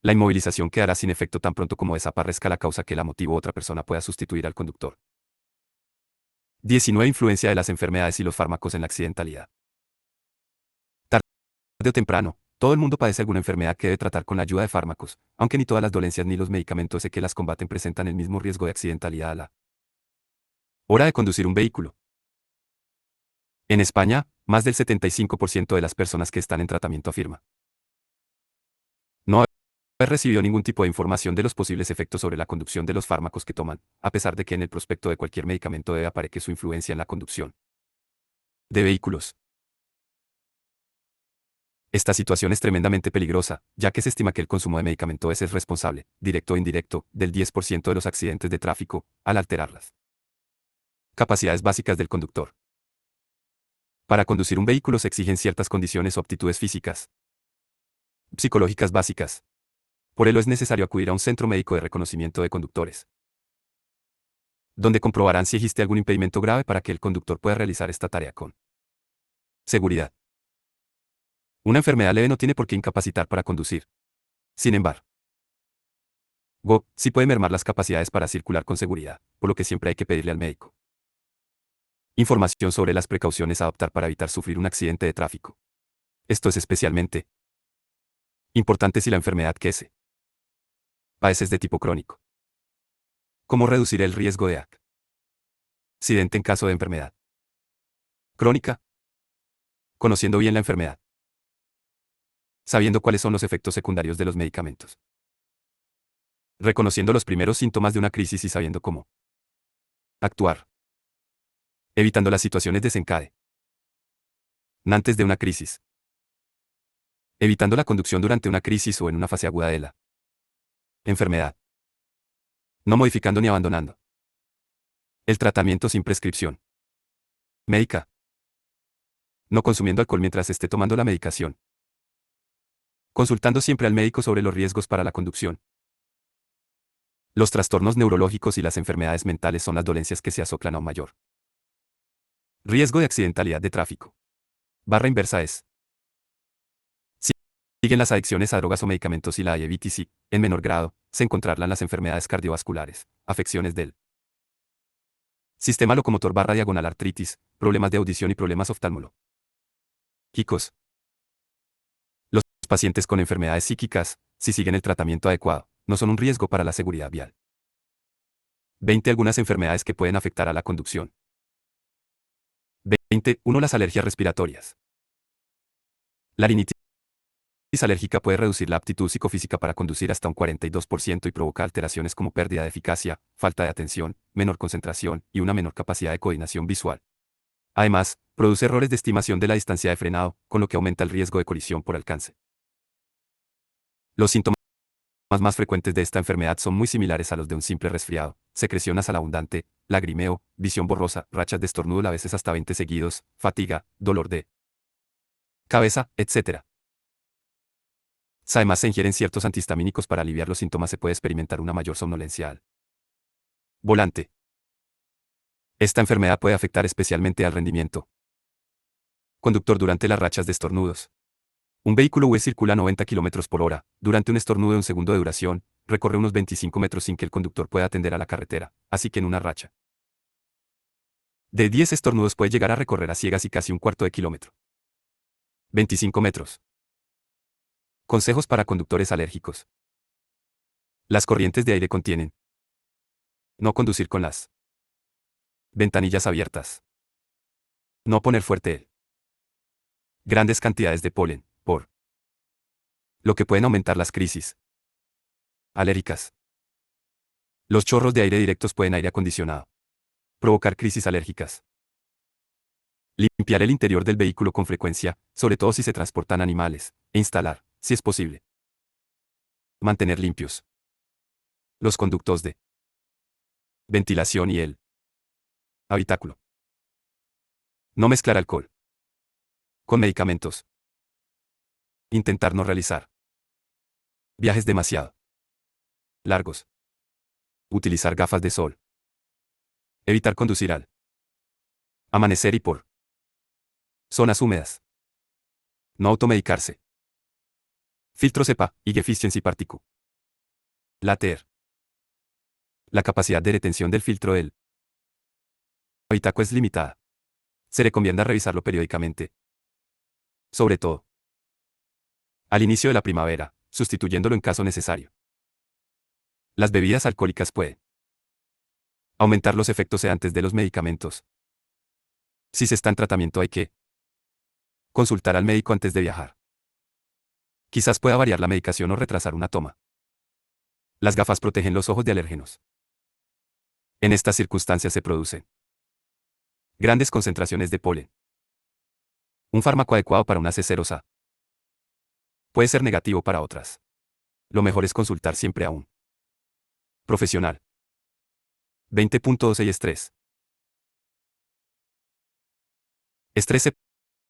[SPEAKER 1] La inmovilización quedará sin efecto tan pronto como desaparezca la causa que la motive u otra persona pueda sustituir al conductor. 19. Influencia de las enfermedades y los fármacos en la accidentalidad. Tarde o temprano, todo el mundo padece alguna enfermedad que debe tratar con la ayuda de fármacos, aunque ni todas las dolencias ni los medicamentos que las combaten presentan el mismo riesgo de accidentalidad a la hora de conducir un vehículo. En España, más del 75% de las personas que están en tratamiento afirma no haber recibido ningún tipo de información de los posibles efectos sobre la conducción de los fármacos que toman, a pesar de que en el prospecto de cualquier medicamento debe aparecer su influencia en la conducción de vehículos. Esta situación es tremendamente peligrosa, ya que se estima que el consumo de medicamentos es responsable, directo o indirecto, del 10% de los accidentes de tráfico, al alterar las capacidades básicas del conductor. Para conducir un vehículo se exigen ciertas condiciones o aptitudes físicas, psicológicas básicas. Por ello es necesario acudir a un centro médico de reconocimiento de conductores, donde comprobarán si existe algún impedimento grave para que el conductor pueda realizar esta tarea con seguridad. Una enfermedad leve no tiene por qué incapacitar para conducir. Sin embargo, sí puede mermar las capacidades para circular con seguridad, por lo que siempre hay que pedirle al médico información sobre las precauciones a adoptar para evitar sufrir un accidente de tráfico. Esto es especialmente importante si la enfermedad que se padece es de tipo crónico. ¿Cómo reducir el riesgo de accidente en caso de enfermedad crónica? Conociendo bien la enfermedad. Sabiendo cuáles son los efectos secundarios de los medicamentos. Reconociendo los primeros síntomas de una crisis y sabiendo cómo actuar. Evitando las situaciones desencadenantes de una crisis. Evitando la conducción durante una crisis o en una fase aguda de la enfermedad. No modificando ni abandonando el tratamiento sin prescripción médica. No consumiendo alcohol mientras esté tomando la medicación. Consultando siempre al médico sobre los riesgos para la conducción. Los trastornos neurológicos y las enfermedades mentales son las dolencias que se asocian a un mayor riesgo de accidentalidad de tráfico. Barra inversa es: si siguen las adicciones a drogas o medicamentos y la diabetes y, en menor grado, se encontrarán las enfermedades cardiovasculares, afecciones del sistema locomotor barra diagonal artritis, problemas de audición y problemas oftalmológicos. Los pacientes con enfermedades psíquicas, si siguen el tratamiento adecuado, no son un riesgo para la seguridad vial. 20. Algunas enfermedades que pueden afectar a la conducción. 21. Las alergias respiratorias. La rinitis alérgica puede reducir la aptitud psicofísica para conducir hasta un 42% y provoca alteraciones como pérdida de eficacia, falta de atención, menor concentración y una menor capacidad de coordinación visual. Además, produce errores de estimación de la distancia de frenado, con lo que aumenta el riesgo de colisión por alcance. Los síntomas más frecuentes de esta enfermedad son muy similares a los de un simple resfriado: secreción nasal abundante, lagrimeo, visión borrosa, rachas de estornudo a veces hasta 20 seguidos, fatiga, dolor de cabeza, etc. Además se ingieren ciertos antihistamínicos para aliviar los síntomas. Se puede experimentar una mayor somnolencia al volante. Esta enfermedad puede afectar especialmente al rendimiento conductor durante las rachas de estornudos. Un vehículo circula a 90 km por hora, durante un estornudo de un segundo de duración, recorre unos 25 metros sin que el conductor pueda atender a la carretera, así que en una racha de 10 estornudos puede llegar a recorrer a ciegas y casi un cuarto de kilómetro. 25 metros. Consejos para conductores alérgicos. Las corrientes de aire contienen. No conducir con las ventanillas abiertas. No poner fuerte el. Grandes cantidades de polen, por lo que pueden aumentar las crisis alérgicas. Los chorros de aire directos pueden aire acondicionado provocar crisis alérgicas. Limpiar el interior del vehículo con frecuencia, sobre todo si se transportan animales, e instalar, si es posible, mantener limpios los conductos de ventilación y el habitáculo. No mezclar alcohol con medicamentos. Intentar no realizar viajes demasiado largos. Utilizar gafas de sol. Evitar conducir al amanecer y por zonas húmedas. No automedicarse. Filtros EPA y Efficiency Particle. Later. La capacidad de retención del filtro del habitáculo es limitada. Se recomienda revisarlo periódicamente. Sobre todo al inicio de la primavera, sustituyéndolo en caso necesario. Las bebidas alcohólicas pueden aumentar los efectos sedantes de los medicamentos. Si se está en tratamiento hay que consultar al médico antes de viajar. Quizás pueda variar la medicación o retrasar una toma. Las gafas protegen los ojos de alérgenos. En estas circunstancias se producen grandes concentraciones de polen. Un fármaco adecuado para una C0A puede ser negativo para otras. Lo mejor es consultar siempre a un profesional. 20.12 y estrés. Estrés se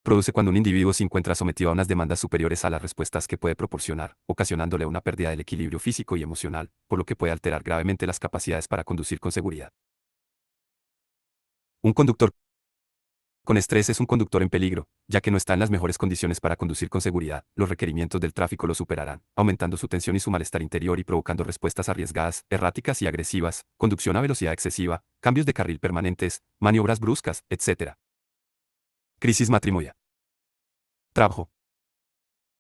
[SPEAKER 1] produce cuando un individuo se encuentra sometido a unas demandas superiores a las respuestas que puede proporcionar, ocasionándole una pérdida del equilibrio físico y emocional, por lo que puede alterar gravemente las capacidades para conducir con seguridad. Un conductor con estrés es un conductor en peligro, ya que no está en las mejores condiciones para conducir con seguridad. Los requerimientos del tráfico lo superarán, aumentando su tensión y su malestar interior y provocando respuestas arriesgadas, erráticas y agresivas, conducción a velocidad excesiva, cambios de carril permanentes, maniobras bruscas, etc. Crisis matrimonial. Trabajo.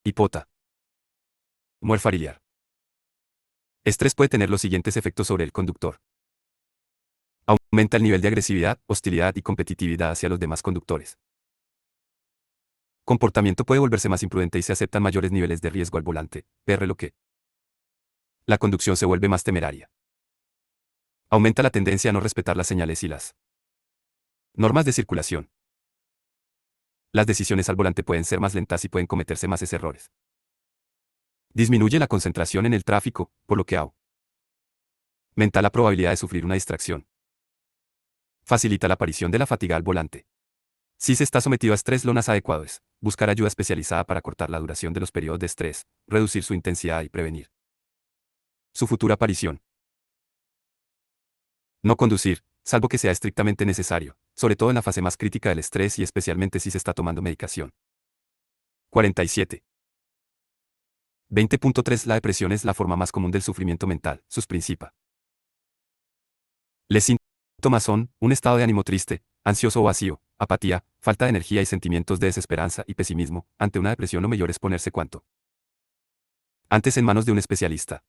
[SPEAKER 1] Hipota. Muerte familiar. Estrés puede tener los siguientes efectos sobre el conductor. Aumenta el nivel de agresividad, hostilidad y competitividad hacia los demás conductores. Comportamiento puede volverse más imprudente y se aceptan mayores niveles de riesgo al volante, lo que la conducción se vuelve más temeraria. Aumenta la tendencia a no respetar las señales y las normas de circulación. Las decisiones al volante pueden ser más lentas y pueden cometerse más errores. Disminuye la concentración en el tráfico, por lo que aumenta la probabilidad de sufrir una distracción. Facilita la aparición de la fatiga al volante. Si se está sometido a estrés, lo más adecuado es buscar ayuda especializada para cortar la duración de los periodos de estrés, reducir su intensidad y prevenir su futura aparición. No conducir, salvo que sea estrictamente necesario, sobre todo en la fase más crítica del estrés y especialmente si se está tomando medicación. 47. 20.3 La depresión es la forma más común del sufrimiento mental, sus principales síntomas son un estado de ánimo triste, ansioso o vacío, apatía, falta de energía y sentimientos de desesperanza y pesimismo. Ante una depresión lo mejor es ponerse cuanto antes en manos de un especialista.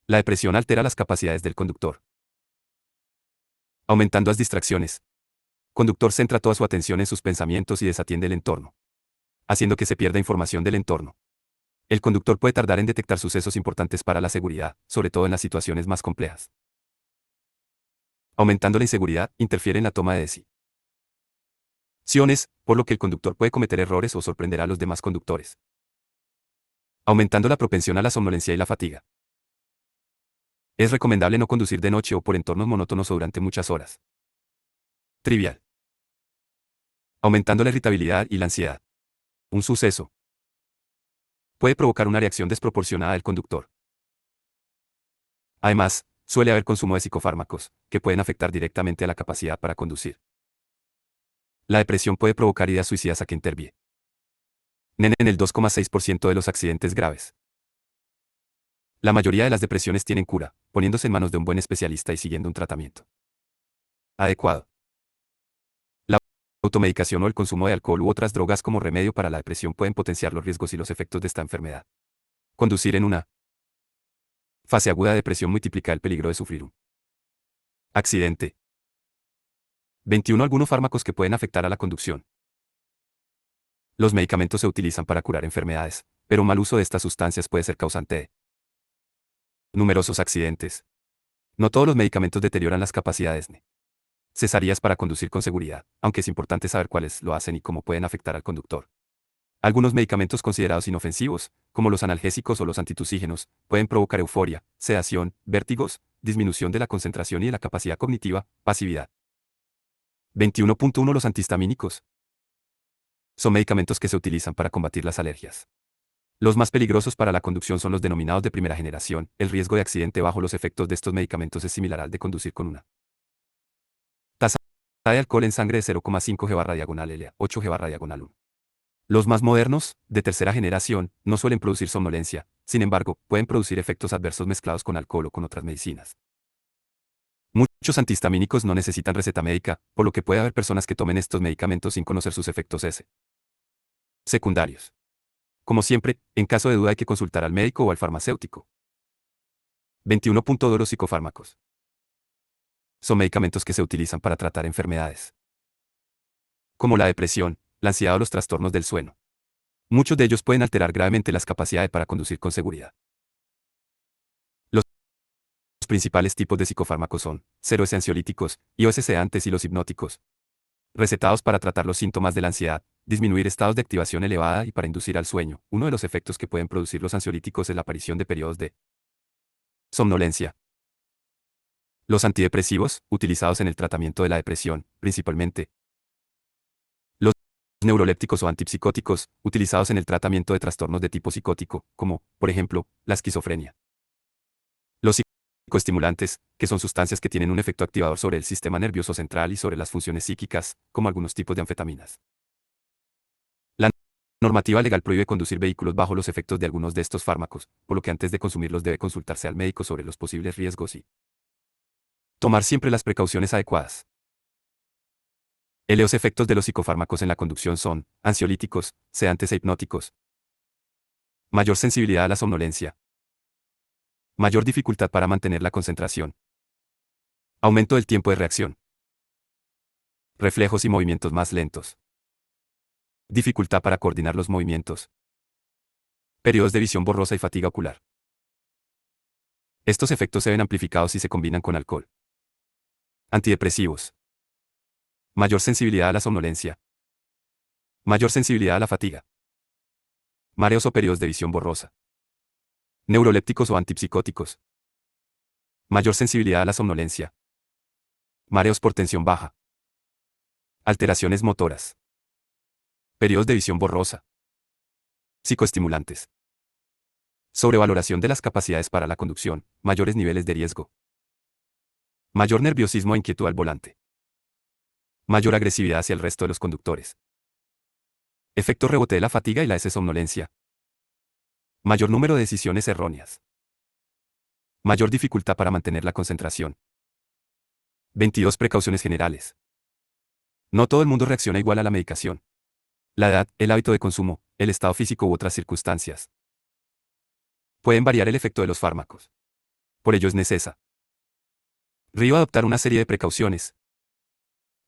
[SPEAKER 1] La depresión altera las capacidades del conductor, aumentando las distracciones. Conductor centra toda su atención en sus pensamientos y desatiende el entorno, haciendo que se pierda información del entorno. El conductor puede tardar en detectar sucesos importantes para la seguridad, sobre todo en las situaciones más complejas. Aumentando la inseguridad, interfiere en la toma de decisiones, por lo que el conductor puede cometer errores o sorprender a los demás conductores. Aumentando la propensión a la somnolencia y la fatiga. Es recomendable no conducir de noche o por entornos monótonos o durante muchas horas. Trivial. Aumentando la irritabilidad y la ansiedad. Un suceso puede provocar una reacción desproporcionada del conductor. Además, suele haber consumo de psicofármacos, que pueden afectar directamente a la capacidad para conducir. La depresión puede provocar ideas suicidas a que interviene en el 2,6% de los accidentes graves. La mayoría de las depresiones tienen cura, poniéndose en manos de un buen especialista y siguiendo un tratamiento adecuado. La automedicación o el consumo de alcohol u otras drogas como remedio para la depresión pueden potenciar los riesgos y los efectos de esta enfermedad. Conducir en una fase aguda de depresión multiplica el peligro de sufrir un accidente. 21. Algunos fármacos que pueden afectar a la conducción. Los medicamentos se utilizan para curar enfermedades, pero un mal uso de estas sustancias puede ser causante de numerosos accidentes. No todos los medicamentos deterioran las capacidades necesarias para conducir con seguridad, aunque es importante saber cuáles lo hacen y cómo pueden afectar al conductor. Algunos medicamentos considerados inofensivos, como los analgésicos o los antitusígenos, pueden provocar euforia, sedación, vértigos, disminución de la concentración y de la capacidad cognitiva, pasividad. 21.1. Los antihistamínicos son medicamentos que se utilizan para combatir las alergias. Los más peligrosos para la conducción son los denominados de primera generación. El riesgo de accidente bajo los efectos de estos medicamentos es similar al de conducir con una tasa de alcohol en sangre de 0,5 g/diagonal 8 g/diagonal 1. Los más modernos, de tercera generación, no suelen producir somnolencia, sin embargo, pueden producir efectos adversos mezclados con alcohol o con otras medicinas. Muchos antihistamínicos no necesitan receta médica, por lo que puede haber personas que tomen estos medicamentos sin conocer sus efectos secundarios. Como siempre, en caso de duda hay que consultar al médico o al farmacéutico. 21.2. Los psicofármacos son medicamentos que se utilizan para tratar enfermedades como la depresión, la ansiedad o los trastornos del sueño. Muchos de ellos pueden alterar gravemente las capacidades para conducir con seguridad. Los principales tipos de psicofármacos son ansiolíticos, sedantes y los hipnóticos, recetados para tratar los síntomas de la ansiedad, disminuir estados de activación elevada y para inducir al sueño. Uno de los efectos que pueden producir los ansiolíticos es la aparición de periodos de somnolencia. Los antidepresivos, utilizados en el tratamiento de la depresión, principalmente. Los neurolépticos o antipsicóticos, utilizados en el tratamiento de trastornos de tipo psicótico, como, por ejemplo, la esquizofrenia. Los psicoestimulantes, que son sustancias que tienen un efecto activador sobre el sistema nervioso central y sobre las funciones psíquicas, como algunos tipos de anfetaminas. La normativa legal prohíbe conducir vehículos bajo los efectos de algunos de estos fármacos, por lo que antes de consumirlos debe consultarse al médico sobre los posibles riesgos y tomar siempre las precauciones adecuadas. Los efectos de los psicofármacos en la conducción son ansiolíticos, sedantes e hipnóticos. Mayor sensibilidad a la somnolencia. Mayor dificultad para mantener la concentración. Aumento del tiempo de reacción. Reflejos y movimientos más lentos. Dificultad para coordinar los movimientos. Periodos de visión borrosa y fatiga ocular. Estos efectos se ven amplificados si se combinan con alcohol. Antidepresivos. Mayor sensibilidad a la somnolencia. Mayor sensibilidad a la fatiga. Mareos o periodos de visión borrosa. Neurolépticos o antipsicóticos. Mayor sensibilidad a la somnolencia. Mareos por tensión baja. Alteraciones motoras. Periodos de visión borrosa. Psicoestimulantes. Sobrevaloración de las capacidades para la conducción, mayores niveles de riesgo. Mayor nerviosismo e inquietud al volante. Mayor agresividad hacia el resto de los conductores. Efecto rebote de la fatiga y la somnolencia. Mayor número de decisiones erróneas. Mayor dificultad para mantener la concentración. 22. Precauciones generales. No todo el mundo reacciona igual a la medicación. La edad, el hábito de consumo, el estado físico u otras circunstancias pueden variar el efecto de los fármacos. Por ello es necesario adoptar una serie de precauciones.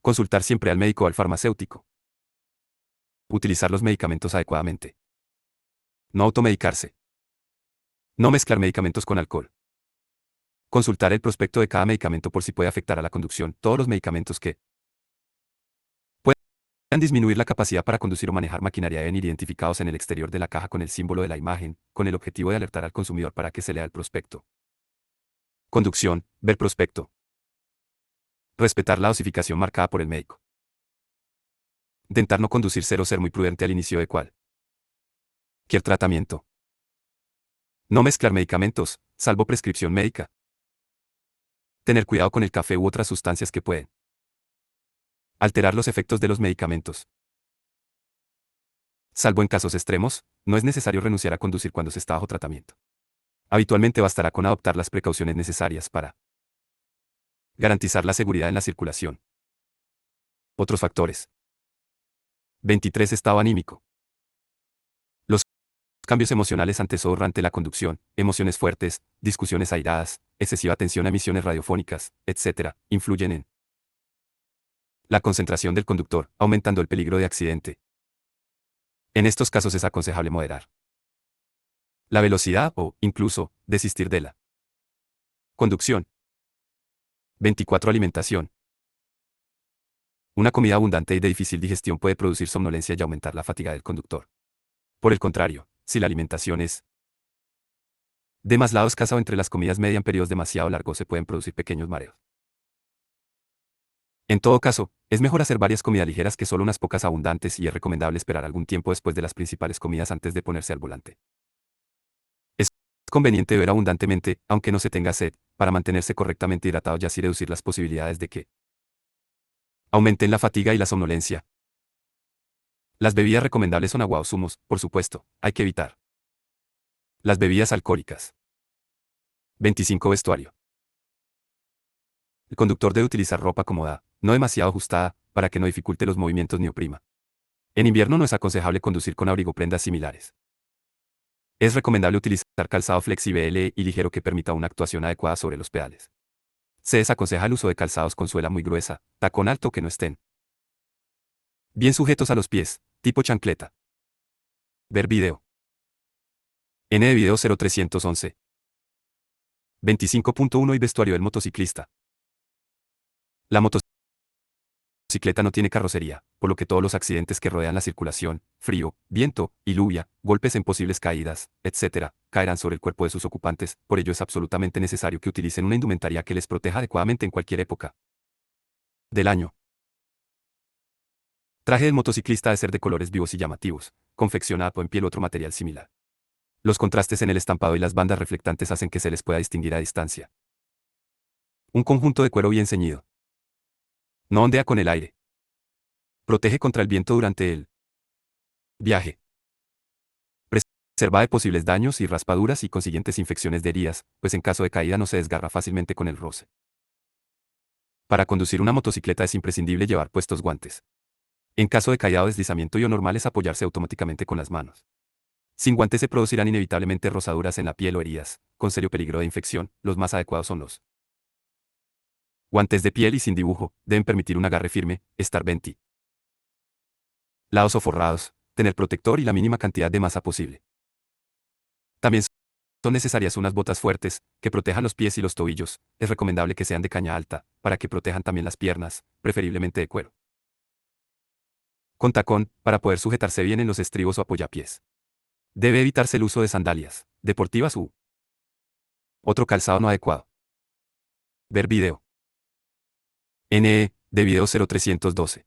[SPEAKER 1] Consultar siempre al médico o al farmacéutico. Utilizar los medicamentos adecuadamente. No automedicarse. No mezclar medicamentos con alcohol. Consultar el prospecto de cada medicamento por si puede afectar a la conducción. Todos los medicamentos que puedan disminuir la capacidad para conducir o manejar maquinaria deben ir identificados en el exterior de la caja con el símbolo de la imagen, con el objetivo de alertar al consumidor para que se lea el prospecto. Conducción, ver prospecto. Respetar la dosificación marcada por el médico. Intentar no conducir ser muy prudente al inicio de cualquier tratamiento. No mezclar medicamentos, salvo prescripción médica. Tener cuidado con el café u otras sustancias que pueden alterar los efectos de los medicamentos. Salvo en casos extremos, no es necesario renunciar a conducir cuando se está bajo tratamiento. Habitualmente bastará con adoptar las precauciones necesarias para garantizar la seguridad en la circulación. Otros factores 23. Estado anímico. Los cambios emocionales ante o durante la conducción, emociones fuertes, discusiones airadas, excesiva atención a emisiones radiofónicas, etc., influyen en la concentración del conductor, aumentando el peligro de accidente. En estos casos es aconsejable moderar la velocidad o, incluso, desistir de la conducción. 24. Alimentación. Una comida abundante y de difícil digestión puede producir somnolencia y aumentar la fatiga del conductor. Por el contrario, si la alimentación es demasiado escasa o entre las comidas median periodos demasiado largos se pueden producir pequeños mareos. En todo caso, es mejor hacer varias comidas ligeras que solo unas pocas abundantes y es recomendable esperar algún tiempo después de las principales comidas antes de ponerse al volante. Es conveniente beber abundantemente, aunque no se tenga sed, para mantenerse correctamente hidratado y así reducir las posibilidades de que aumenten la fatiga y la somnolencia. Las bebidas recomendables son agua o zumos, por supuesto, hay que evitar las bebidas alcohólicas. 25. Vestuario. El conductor debe utilizar ropa cómoda, no demasiado ajustada, para que no dificulte los movimientos ni oprima. En invierno no es aconsejable conducir con abrigo o prendas similares. Es recomendable utilizar calzado flexible y ligero que permita una actuación adecuada sobre los pedales. Se desaconseja el uso de calzados con suela muy gruesa, tacón alto que no estén bien sujetos a los pies, tipo chancleta. Ver video. N de video 0311. 25.1 y vestuario del motociclista. La motocicleta no tiene carrocería, por lo que todos los accidentes que rodean la circulación, frío, viento, y lluvia, golpes en posibles caídas, etc., caerán sobre el cuerpo de sus ocupantes, por ello es absolutamente necesario que utilicen una indumentaria que les proteja adecuadamente en cualquier época del año. Traje del motociclista ha de ser de colores vivos y llamativos, confeccionado en piel u otro material similar. Los contrastes en el estampado y las bandas reflectantes hacen que se les pueda distinguir a distancia. Un conjunto de cuero bien ceñido. No ondea con el aire. Protege contra el viento durante el viaje. Preserva de posibles daños y raspaduras y consiguientes infecciones de heridas, pues en caso de caída no se desgarra fácilmente con el roce. Para conducir una motocicleta es imprescindible llevar puestos guantes. En caso de caída o deslizamiento lo normal es apoyarse automáticamente con las manos. Sin guantes se producirán inevitablemente rozaduras en la piel o heridas, con serio peligro de infección. Los más adecuados son los guantes de piel y sin dibujo, deben permitir un agarre firme, estar ventilados o forrados, tener protector y la mínima cantidad de masa posible. También son necesarias unas botas fuertes, que protejan los pies y los tobillos. Es recomendable que sean de caña alta, para que protejan también las piernas, preferiblemente de cuero. Con tacón, para poder sujetarse bien en los estribos o apoyapiés. Debe evitarse el uso de sandalias, deportivas u otro calzado no adecuado. Ver video. NE, de video 0312.